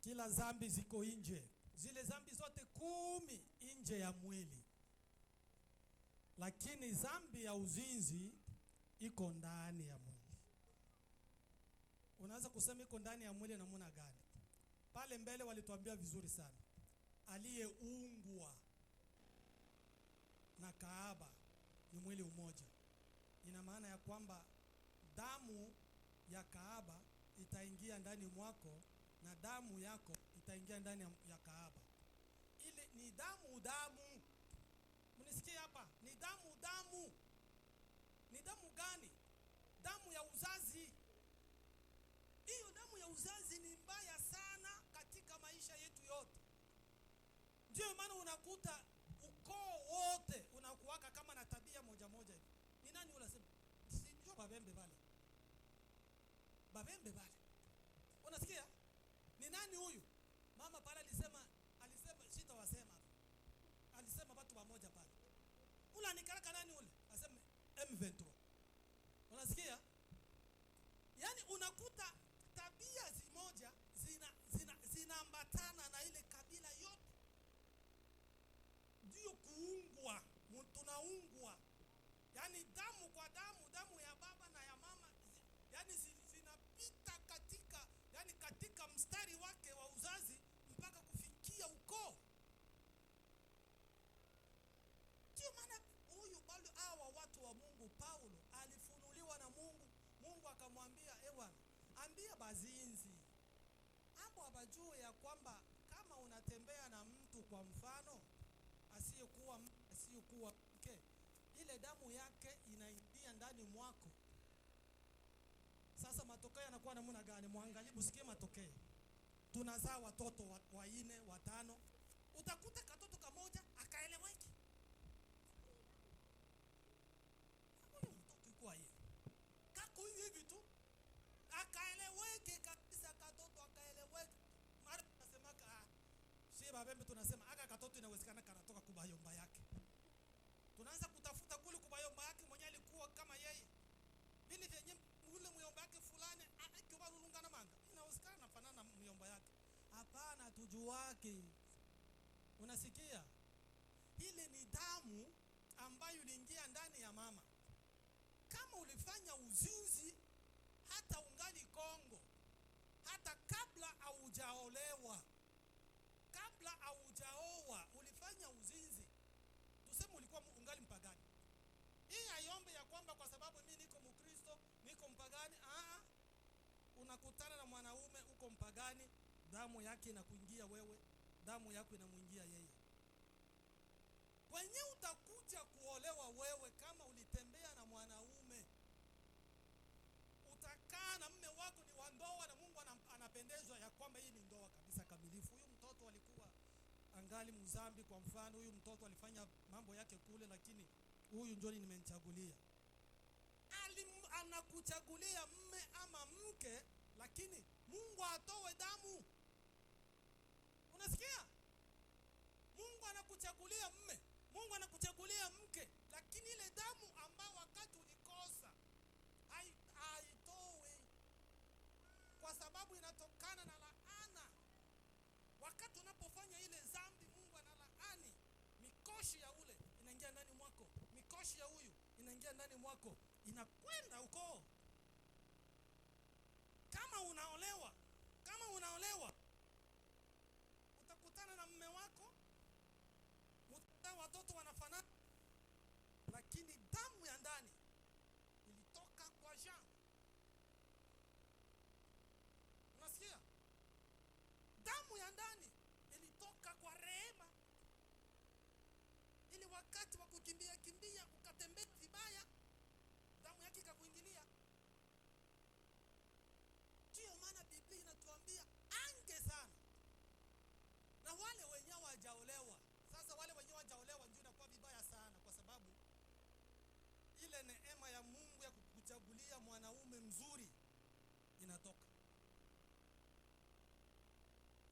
Kila dhambi ziko nje. Zile dhambi zote 10 nje ya mwili. Lakini dhambi ya uzinzi iko ndani ya mwili. Unaweza kusema iko ndani ya mwili namna gani? Pale mbele walituambia vizuri sana. Aliyeungwa na kahaba ni mwili mmoja. Ina maana ya kwamba damu ya kahaba itaingia ndani mwako na damu yako itaingia ndani ya kahaba. Ile ni damu. Mnisikie hapa, ni damu. Ni damu gani? Damu ya uzazi. Hiyo damu ya uzazi ni mbaya sana katika maisha yetu yote. Ndio maana unakuta ukoo wote unakuwaka kama na tabia moja hivi. Ni nani unasema? Sijua babembe bale, babembe bale. Unasikia? Ni nani huyu? Mama pale alisema sitawasema hapa. Alisema watu wamoja pale. Ula nikaraka nani ule? Aseme M23. Unasikia? Yaani unakuta tabia zimoja zinaambatana na ile kabila yote. Ndio kuungwa, tunaungwa. Yaani damu kwa damu, damu ya baba na ya mama, yaani zinapita katika mstari wake wa uzazi mpaka kufikia ukoo. Ndio maana huyu bado hawa watu wa Mungu, Paulo alifunuliwa na Mungu. Mungu akamwambia, ewa, ambia bazinzi hapo abajue ya kwamba kama unatembea na mtu kwa mfano asiyekuwa mke, ile damu yake inaingia ndani mwako. Sasa matokeo yanakuwa namna gani? Muangalie, usikie matokeo. Tunazaa watoto wa 4, 5. Utakuta katoto kamoja akaeleweki. Huyo mtoto yuko hivi. Kako hivi tu. Akaeleweke kabisa, katoto akaeleweke. Mara tunasema si babembe, tunasema aka katoto inawezekana kanatoka kubayomba yake. Tunaanza kutafuta kule kubayomba yake mwenye alikuwa kama yeye. Vile vyenye ule myomba yake fulani akiwa rulunga na manga. Inawezekana nafanana na myomba yake. Hapana, tujuake. Unasikia? Ile ni damu ambayo iliingia ndani ya mama. Kama ulifanya uzinzi hata ungali Kongo, hata kabla haujaolewa, kabla haujaoa ulifanya uzinzi, tuseme ulikuwa ungali mpagani. Hii hayombe ya kwamba kwa sababu mimi niko Mkristo, niko mpagani. Unakutana na mwanaume uko mpagani, damu yake inakuingia wewe, damu yako inamuingia yeye. Kwenye utakuja kuolewa wewe, kama ulitembea na mwanaume, utakaa na mume wako ni wa ndoa, na Mungu anapendezwa ya kwamba hii ni ndoa kabisa kamilifu. Huyu mtoto alikuwa angali mzambi kwa mfano, huyu mtoto alifanya mambo yake kule, lakini huyu njoni nimemchagulia. Anakuchagulia mme ama mke, lakini Mungu atowe damu. Unasikia? Mungu anakuchagulia mme, Mungu anakuchagulia mke, lakini ile damu ambayo wakati ulikosa haitowe, kwa sababu inatokana na laana. Wakati unapofanya ile dhambi, Mungu analaani. Mikoshi ya ule inaingia ndani mwako, mikoshi ya huyu inaingia ndani mwako, inakwenda huko. Kama unaolewa utakutana na mume wako, watoto wanafanana, lakini damu ya ndani ilitoka kwa Jean. Unasikia? Damu ya ndani ilitoka kwa Rehema. Ili wakati wa kukimbia ukatembea vibaya, damu yake ikakuingilia. Ndio maana Biblia inatuambia ange sana na wale wenye hawajaolewa. Sasa wale wenye hawajaolewa ndio inakuwa vibaya sana, kwa sababu ile neema ya Mungu ya kukuchagulia mwanaume mzuri inatoka.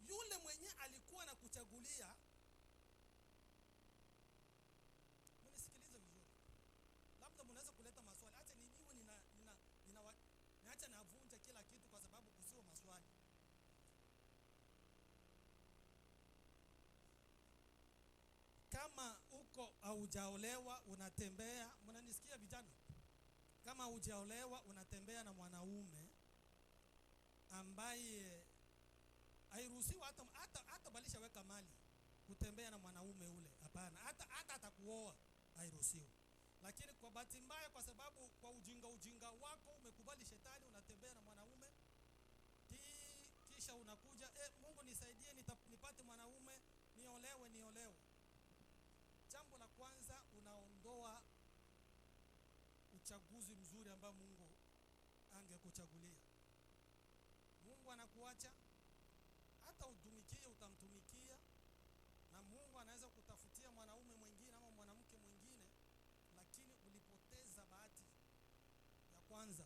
Yule mwenye alikuwa na kuchagulia, mnisikilize vizuri. Labda mnaweza kuleta maswali. Acha nijibu, niacha navunja kila kitu kwa sababu kusio maswali. Kama uko haujaolewa unatembea, mnanisikia vijana? Kama hujaolewa unatembea na mwanaume ambaye hairuhusiwi hata balisha weka mali kutembea na mwanaume ule, hapana. Hata atakuoa hairuhusiwi. Lakini kwa bahati mbaya, kwa sababu kwa ujinga wako umekubali shetani, unatembea na mwanaume, kisha unakuja Mungu nisaidie nipate mwanaume niolewe. Jambo la kwanza, unaondoa uchaguzi mzuri ambao Mungu angekuchagulia. Mungu anakuacha, hata utamtumikia, na Mungu anaweza kutafutia mwanaume mwingine ama mwanamke mwingine, lakini ulipoteza bahati ya kwanza.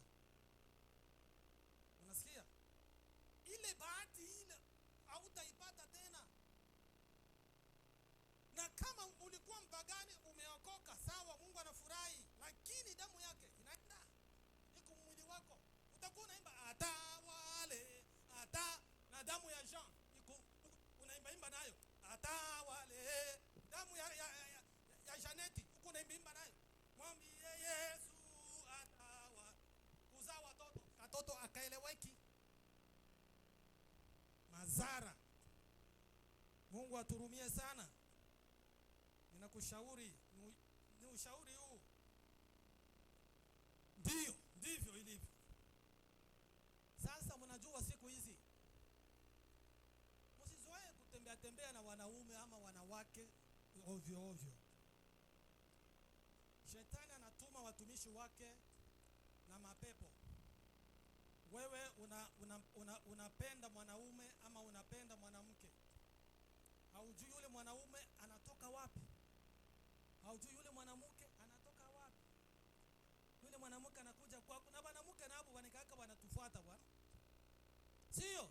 aturumie sana. Ninakushauri, ni ushauri huu. Ndio, ndivyo ilivyo. Sasa mnajua siku hizi msizoee kutembea tembea na wanaume ama wanawake ovyo ovyo. Shetani anatuma watumishi wake na mapepo. Wewe unapenda mwanaume ama unapenda mwanamke, haujui yule mwanaume anatoka wapi, haujui yule mwanamke anatoka wapi. Yule mwanamke anakuja kwako, na mwanamke nabo wanikaka wanatufuata bwana, sio?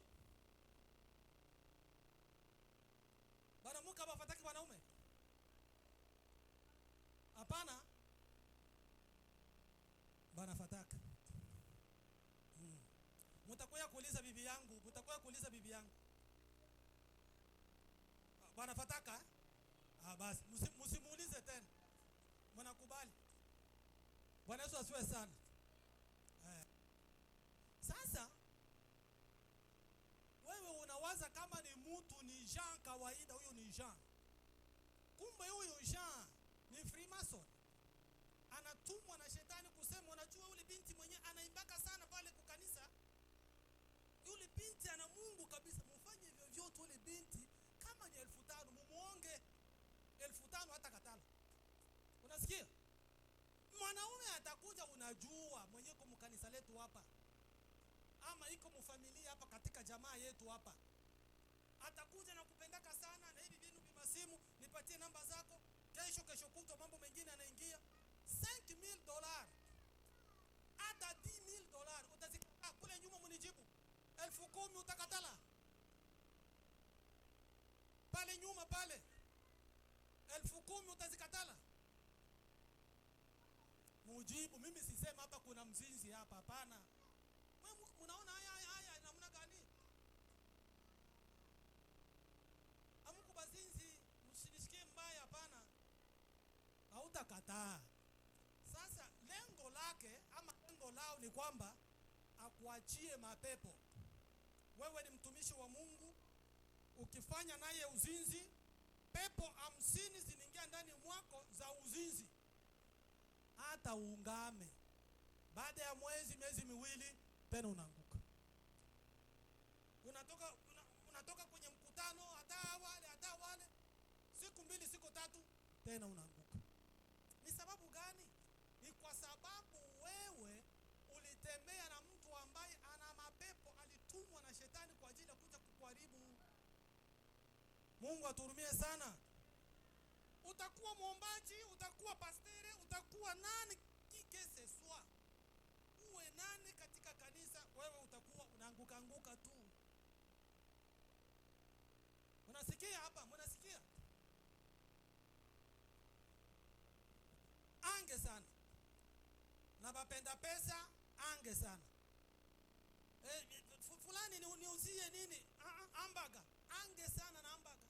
Mwanamke hawafataki wanaume, hapana, banafataka. Mtakuja kuuliza bibi yangu, banafataka. Basi msimuulize tena, mnakubali. Bwana Yesu asiwe sana. Sasa wewe unawaza kama ni mtu, ni Jean kawaida, huyo ni Jean. Kumbe huyo Jean ni Freemason. Anatumwa na shetani kusema, unajua yule binti mwenye anaimbaka sana pale kwa kanisa, yule binti ana Mungu kabisa, mfanye hivyo vyote yule binti, kama ni 5,000 mumuonge 5,000 hata katala. Unasikia? Mwanaume atakuja, unajua mwenye kwa kanisa letu hapa, ama iko mfamilia hapa katika jamaa yetu hapa, atakuja na kupendaka sana, na hivi vinu vimasimu, nipatie namba zako, kesho kutwa mambo mengine anaingia. $5,000 hata $10,000 utazikataa. Kule nyuma mnijibu 10,000 utakatala. Pale nyuma pale 10,000 utazikatala. Mujibu, mimi sisema hapa kuna mzinzi hapa, hapana. Unaona haya namna gani? Amuku bazinzi, msinisikie mbaya, hapana. Hautakataa. Sasa lengo lake ama lengo lao ni kwamba akuachie mapepo. Wewe ni mtumishi wa Mungu, ukifanya naye uzinzi, pepo 50 zinaingia ndani mwako za uzinzi. Hata uungame, baada ya miezi miwili tena unaanguka. Unatoka kwenye mkutano, hata wale siku 2 siku 3 tena unaanguka. Ni sababu gani? Ni kwa sababu wewe ulitembea na mtu ambaye ana mapepo, alitumwa na shetani kwa ajili ya kuja kukuharibu. Mungu aturumie sana. Utakuwa mwombaji, utakuwa pastere, utakuwa nani kikese swa, uwe nani katika kanisa, wewe utakuwa unaanguka tu. Unasikia hapa? Mnasikia? Ange sana na bapenda pesa, ange sana. Fulani niuzie nini? Hamburger, ange sana na hamburger.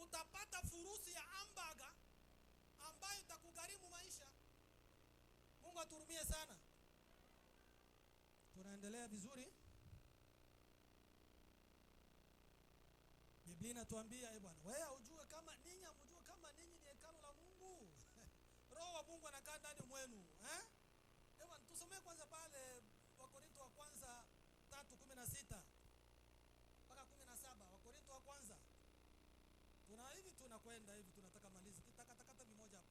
Utapata furusi ya hamburger ambayo itakugharimu maisha. Mungu aturumie sana. Tunaendelea vizuri. Biblia inatuambia bwana, wewe ujue kama ninyi amjue kama ninyi ni hekalu la Mungu. Roho wa Mungu anakaa ndani mwenu, Bwana, tusomee kwanza pale Wakorintho wa kwanza 3:16 mpaka 17. Wakorintho wa kwanza. Tunakwenda hivi, tunataka malizi. Kitakata vimoja hapo.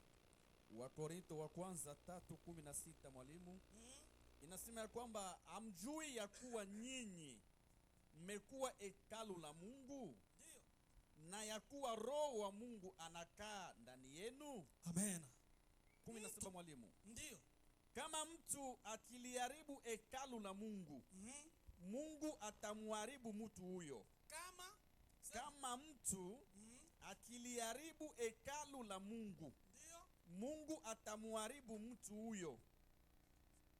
Wakorintho wa kwanza 3:16 mwalimu. Inasema ya kwamba amjui ya kuwa nyinyi mmekuwa hekalu la Mungu, ndio, na ya kuwa Roho wa Mungu anakaa ndani yenu. Amen. 17 mwalimu. Ndio. Kama mtu akiliharibu hekalu la Mungu, Mungu atamharibu mtu huyo. Kama mtu akiliharibu hekalu la Mungu, ndio, Mungu atamharibu mtu huyo.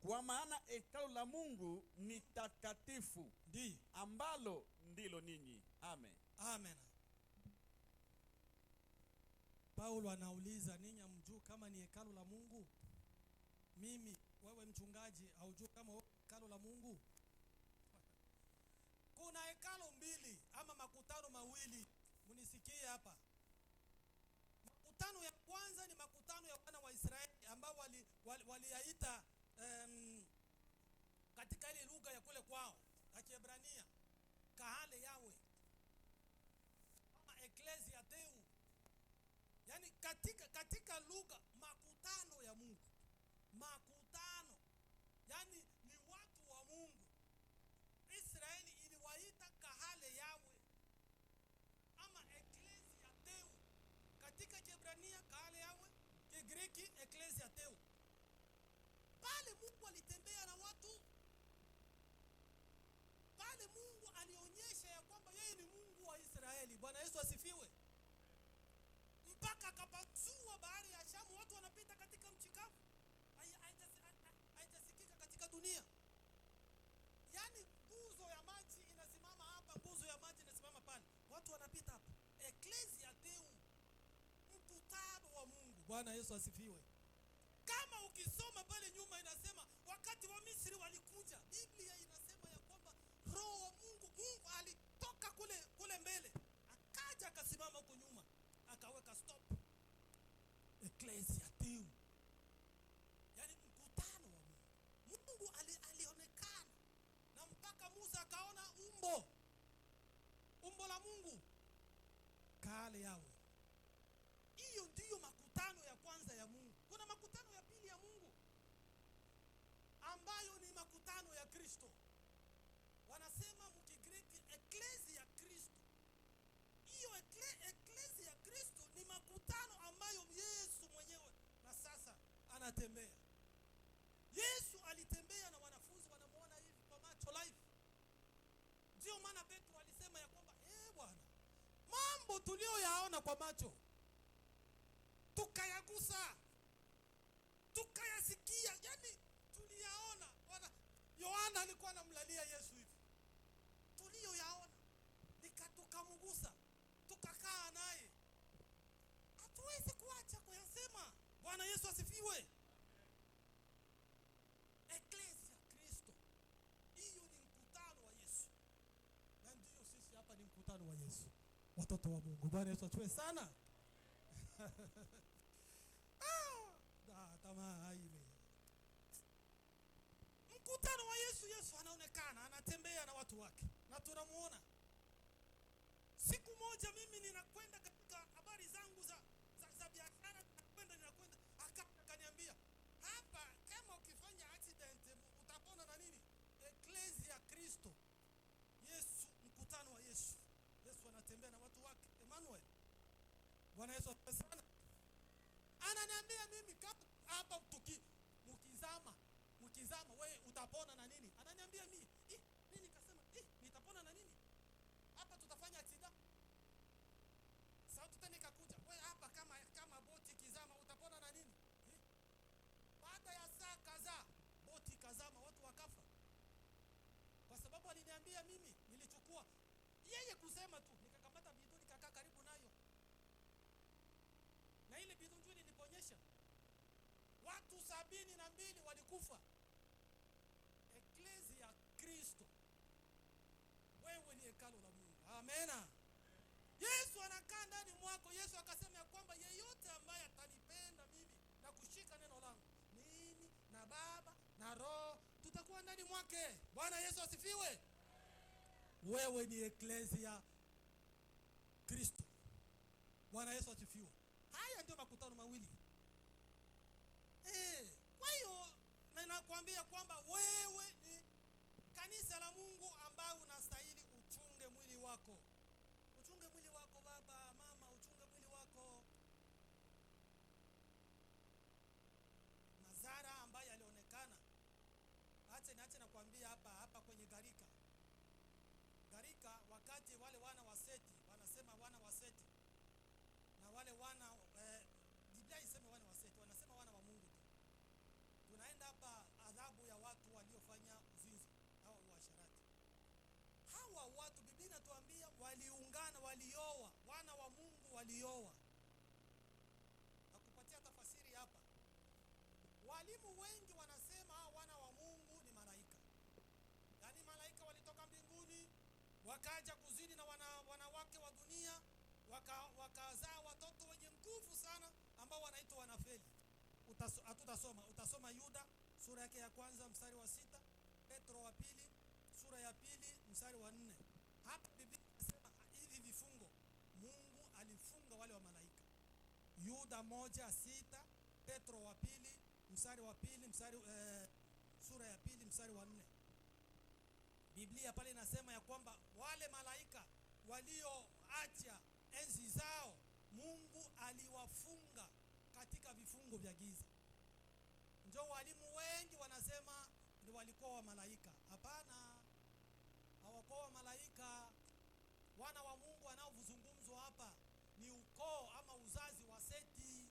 Kwa maana hekalu la Mungu ni takatifu, ndio, ambalo ndilo ninyi. Amen. Amen. Paulo anauliza, ninyi hamjui kama ni hekalu la Mungu? Wewe mchungaji, haujui kama hekalu la Mungu? kuna hekalo mbili ama makutano mawili, munisikie hapa. Makutano ya kwanza ni makutano ya wana wa Israeli ambao waliyaita katika ile lugha ya kule kwao ya Kiebrania kahale yawe ama ecclesia deu, yani katika lugha makutano ya Mungu, makutano yani ni watu wa Mungu. Israeli iliwaita kahale yawe ama ecclesia deu, katika Kiebrania kahale yawe, Kigiriki ecclesia deu. Pale Mungu alitembea na watu, pale Mungu alionyesha ya kwamba yeye ni Mungu wa Israeli. Bwana Yesu asifiwe. Mpaka akapasua bahari ya Shamu, watu wanapita katika nchi kavu, haijasikika katika dunia. Yani nguzo ya maji inasimama hapa, nguzo ya maji inasimama pale, watu wanapita hapa. Ecclesia deu, mkutano wa Mungu. Bwana Yesu asifiwe. Kama ukisoma pale nyuma inasema wakati wa Misri walikuja, Biblia inasema ya kwamba roho wa Mungu alitoka kule mbele, akaja akasimama huko nyuma, akaweka stop. Ecclesia deu, yani mkutano wa Mungu. Mungu alionekana na mpaka Musa akaona umbo la Mungu kale yawe. Hiyo ndiyo makutano ya kwanza ya Mungu. Kuna makutano ya pili ya Mungu ambayo ni makutano ya Kristo. Wanasema mkigiriki ecclesia ya Kristo. Hiyo ecclesia ya Kristo ni makutano ambayo Yesu mwenyewe na sasa anatembea. Yesu alitembea na wanafunzi wanamuona hivi kwa macho live. Ndio maana Petro alisema ya kwamba Bwana, mambo tulioyaona kwa macho tukayagusa, tukayasikia, yani tuliyaona. Bwana Yohana alikuwa anamlalia Yesu hivi, tulioyaona tukamgusa, tukakaa naye, hatuwezi kuacha kuyasema. Bwana Yesu asifiwe. Ecclesia Kristo, hiyo ni mkutano wa Yesu, na ndio sisi hapa ni mkutano wa Yesu, watoto wa Mungu. Bwana Yesu atuwe sana. Tamaa ile. Mkutano wa Yesu, Yesu anaonekana, anatembea na watu wake na tunamuona. Siku moja mimi ninakwenda katika habari zangu za biashara, ninakwenda akaniambia, hapa kama ukifanya accident utapona na nini? Ecclesia Kristo. Yesu, mkutano wa Yesu. Yesu anatembea na watu wake. Emmanuel. Bwana Yesu asifiwe sana. Ananiambia mimi kama hapa mkizama wewe utapona na nini? Ananiambia mimi, mimi nikasema, nitapona na nini? Hapa tutafanya accident. Sauti tena ikakuja, wewe hapa kama boti kizama utapona na nini? Baada ya saa kadhaa boti kazama, watu wakafa. Kwa sababu aliniambia mimi, nilichukua yeye kusema tu, nikakamata biduu nikakaa karibu nayo. Na ile biduu njoo niliponyesha, watu 72 walikufa. Ecclesia Kristo, wewe ni hekalu la Mungu. Amena. Yesu anakaa ndani mwako. Yesu akasema ya kwamba yeyote ambaye atanipenda mimi na kushika neno langu, mimi na Baba na Roho tutakuwa ndani mwake. Bwana Yesu asifiwe. Wewe ni ecclesia Kristo. Bwana Yesu asifiwe. Haya ndio makutano mawili. Kwa hiyo ninakwambia kwamba wewe ni kanisa la Mungu ambao unastahili uchunge mwili wako. Uchunge mwili wako baba, mama, uchunge mwili wako. Madhara ambayo yalionekana. Acha nakwambia hapa kwenye Garika. Wakati wale wana wa Seti, wanasema wana wa Seti. Na wale wana Biblia iseme wana wa Seti, wanasema wana wa Mungu tu. Tunaenda hapa adhabu ya watu waliofanya uzinzi au uasherati. Hawa watu Biblia inatuambia waliungana, walioa, wana wa Mungu walioa. Nakupatia tafasiri hapa. Walimu wengi wanasema wana wa Mungu ni malaika. Yaani malaika walitoka mbinguni wakaja kuzini na wanawake wa dunia, wakazaa watoto wenye nguvu sana ambao wanaitwa wanafeli. Hatutasoma, utasoma Yuda sura yake ya kwanza mstari wa 6, Petro wa pili sura ya pili mstari wa 4. Hapa Biblia inasema hivi vifungo Mungu alifunga wale wa malaika. Yuda 1:6, Petro wa pili mstari wa pili sura ya pili mstari wa 4. Biblia pale inasema ya kwamba wale malaika walioacha enzi zao Mungu aliwafunga katika vifungo vya giza. Ndio walimu wengi wanasema ndio walikuwa wa malaika. Hapana, hawakuwa wa malaika. Wana wa Mungu wanaozungumzwa hapa ni ukoo ama uzazi wa Seti.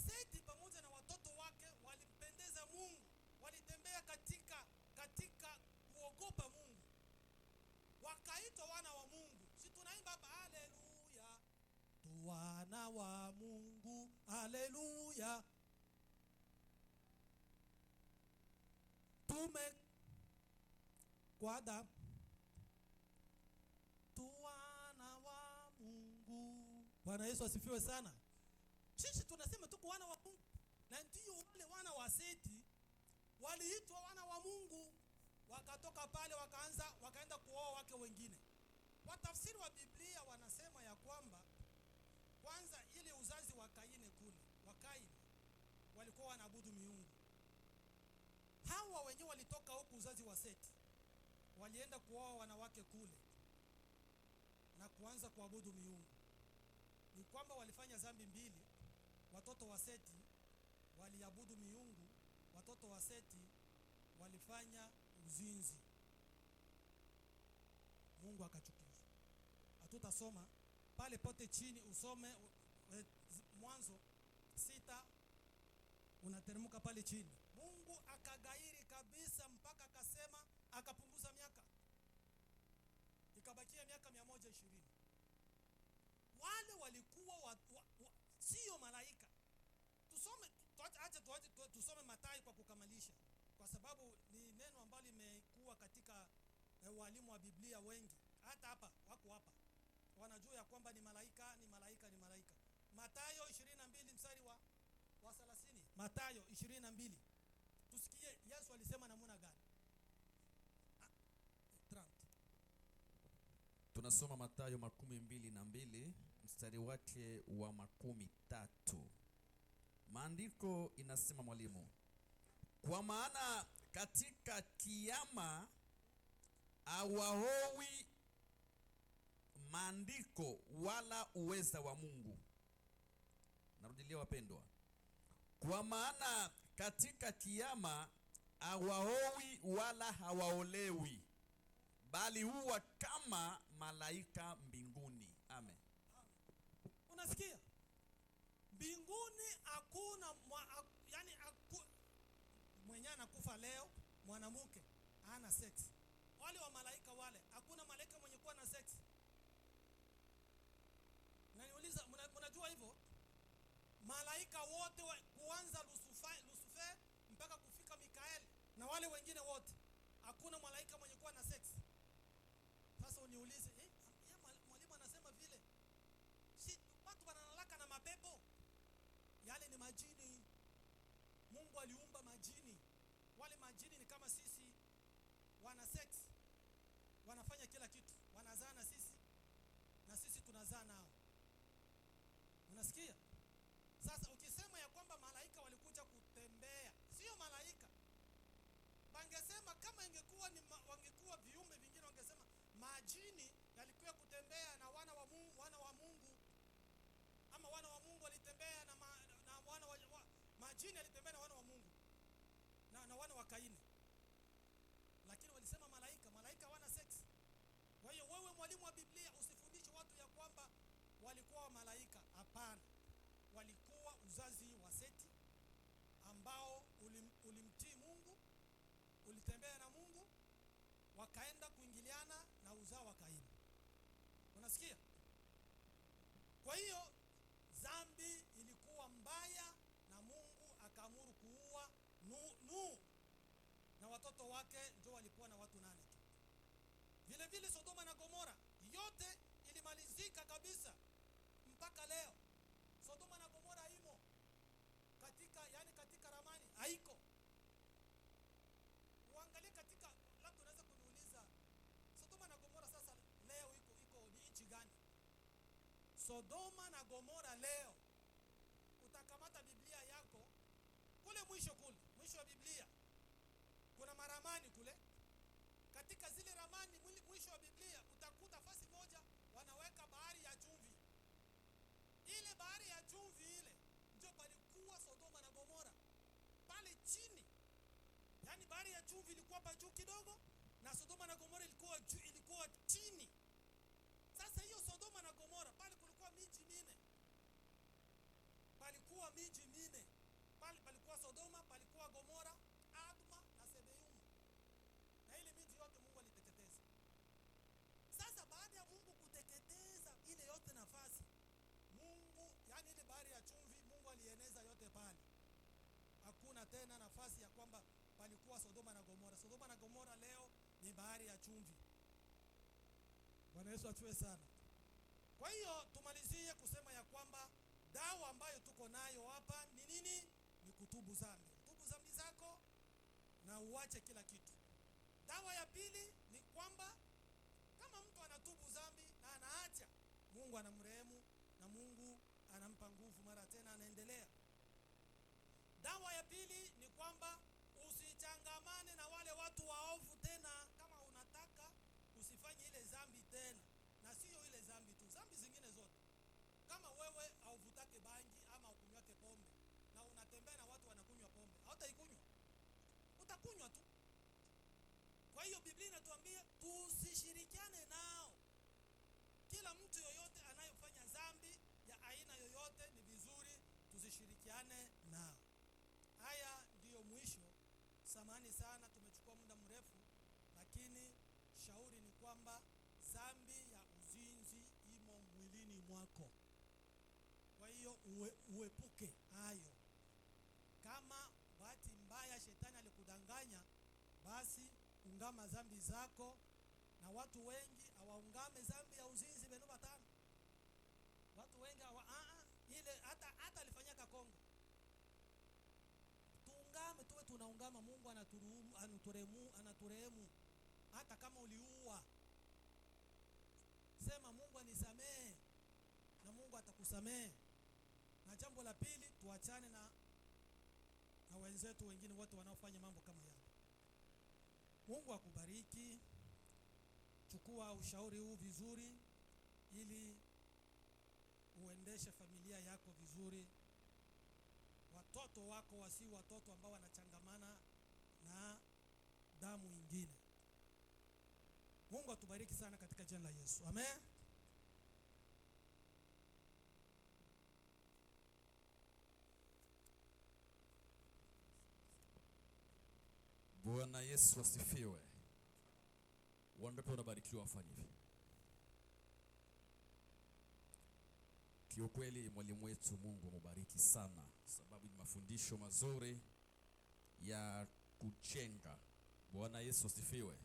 Seti pamoja na watoto wake walimpendeza Mungu, walitembea katika kuogopa Mungu, wakaitwa wana wa Mungu. Si tunaimba hapa haleluya, tu wana wa Mungu, haleluya, tumekwada tu wana wa Mungu. Bwana Yesu asifiwe sana. Sisi tunasema tuko wana wa Mungu, na ndio wale wana wa Seti waliitwa wana wa Mungu, wakatoka pale wakaenda kuoa wake wengine. Watafsiri wa Biblia wanasema ya kwamba kwanza ile uzazi wa Kaini kule, wa Kaini walikuwa wanaabudu miungu. Hawa wenyewe walitoka huku uzazi wa Seti, walienda kuoa wanawake kule na kuanza kuabudu miungu. Ni kwamba walifanya dhambi mbili. Watoto wa Seti waliabudu miungu, watoto wa Seti walifanya uzinzi. Mungu akachukizwa. Hatutasoma pale pote chini, usome Mwanzo 6, unateremka pale chini. Mungu akagairi kabisa mpaka akasema, akapunguza miaka, ikabakia miaka 120. Wale walikuwa sio malaika. Tusome Mathayo kwa kukamilisha, kwa sababu ni neno ambalo limekuwa katika walimu wa Biblia wengi. Hata hapa wako hapa wanajua ya kwamba ni malaika, ni malaika, ni malaika. Mathayo 22 mstari wa 30. Mathayo 22. Tusikie Yesu alisema namna gani. 30. Tunasoma Mathayo 22 mstari wake wa 13. Maandiko inasema, mwalimu, kwa maana katika kiyama hawaoi maandiko wala uweza wa Mungu. Narudilia wapendwa, kwa maana katika kiyama hawaoi wala hawaolewi, bali huwa kama malaika mbinguni. Amen. Unasikia? Mbinguni hakuna mwenye anakufa leo mwanamke hana sex. Wale wa malaika wale, hakuna malaika mwenye kuwa na sex. Na niuliza, mnajua hivyo? Malaika wote kuanza Lucifer mpaka kufika Mikaeli na wale wengine wote, hakuna malaika mwenye kuwa na sex. Sasa uniulize, mwalimu anasema vile, si watu wanalala na mapepo? Yale ni majini. Mungu aliumba majini. Wale majini ni kama sisi, wana sex, wanafanya kila kitu, wanazaa na sisi tunazaa nao. Unasikia? Sasa ukisema ya kwamba malaika walikuja kutembea, sio malaika. Bangesema kama ingekuwa wangekuwa viumbe vingine, wangesema majini yalikuwa kutembea na wana wa Mungu, ama wana wa Mungu walitembea na majini yalitembea na wana wa Mungu na wana wa Kaini. Lakini walisema malaika wana sex. Kwa hiyo wewe mwalimu wa Biblia usifundishe watu ya kwamba walikuwa wa malaika. Hapana, walikuwa uzazi wa Seti ambao ulimtii Mungu, ulitembea na Mungu, wakaenda kuingiliana na uzao wa Kaini. Unasikia? Kwa hiyo dhambi ilikuwa mbaya na Mungu akaamuru kuua Nuhu na watoto wake, ndio walikuwa na watu 8 tu. Vile vile vile Sodoma na Gomora yote ilimalizika kabisa. Mpaka leo Sodoma na Gomora haimo katika ramani, haiko. Uangalie katika, labda unaweza kuniuliza Sodoma na Gomora sasa leo iko ni nchi gani? Sodoma na Gomora leo, utakamata Biblia yako kule mwisho wa Biblia kuna maramani kule. Katika zile ramani mwisho wa Biblia utakuta fasi moja wanaweka bahari ya chumvi. Ile bahari ya chumvi ile ndio palikuwa Sodoma na Gomora pale chini. Yaani bahari ya chumvi ilikuwa pa juu kidogo na Sodoma na Gomora ilikuwa chini. Sasa hiyo Sodoma na Gomora pale kulikuwa miji mine. Pale palikuwa Sodoma, palikuwa Gomora, Adma na Sebeumu. Na ile miji yote Mungu aliteketeza. Sasa baada ya Mungu kuteketeza ile yote nafasi, Mungu, yani ile bahari ya chumvi, Mungu alieneza yote pale. Hakuna tena nafasi ya kwamba palikuwa Sodoma na Gomora. Sodoma na Gomora leo ni bahari ya chumvi. Bwana Yesu atuwe sana. Kwa hiyo tumalizie kusema ya kwamba dawa ambayo tuko nayo hapa ni nini? Ni kutubu dhambi. Tubu dhambi zako na uache kila kitu. Dawa ya pili ni kwamba kama mtu anatubu dhambi na anaacha, Mungu anamrehemu na Mungu anampa nguvu mara tena anaendelea. Dawa ya pili ni kwamba usichangamane na wale watu waovu tena. Kama unataka usifanye ile dhambi tena, na sio ile dhambi tu, dhambi zingine zote. Kama wewe hauvutake bangi ama ukunywake pombe na unatembea na watu wanakunywa pombe, hautaikunywa, utakunywa tu. Kwa hiyo Biblia inatuambia tusishirikiane nao. Kila mtu yoyote anayefanya dhambi ya aina yoyote ni vizuri tusishirikiane nao. Haya ndiyo mwisho. Samahani sana, tumechukua muda mrefu, lakini shauri ni kwamba dhambi ya uzinzi imo mwilini mwako. Kwa hiyo uepuke hayo. Kama bahati mbaya shetani alikudanganya, basi ungama dhambi zako. Na watu wengi hawaungame dhambi ya uzinzi beno batano. Watu wengi ile hata alifanyaka Kongo. Tuungame, tuwe tunaungama, Mungu anaturehemu hata kama uliua. Sema Mungu anisamehe na Mungu atakusamehe. Na jambo la pili, tuachane na wenzetu wengine wote wanaofanya mambo kama yale. Mungu akubariki. Chukua ushauri huu vizuri ili uendeshe familia yako vizuri. Watoto wako wasi watoto ambao wanachangamana na damu ingine. Mungu atubariki sana katika jina la Yesu. Amen. Bwana Yesu asifiwe. Wangapi wanabarikiwa wafanye hivi? Kiukweli mwalimu wetu Mungu amubariki sana, sababu ni mafundisho mazuri ya kujenga. Bwana Yesu asifiwe.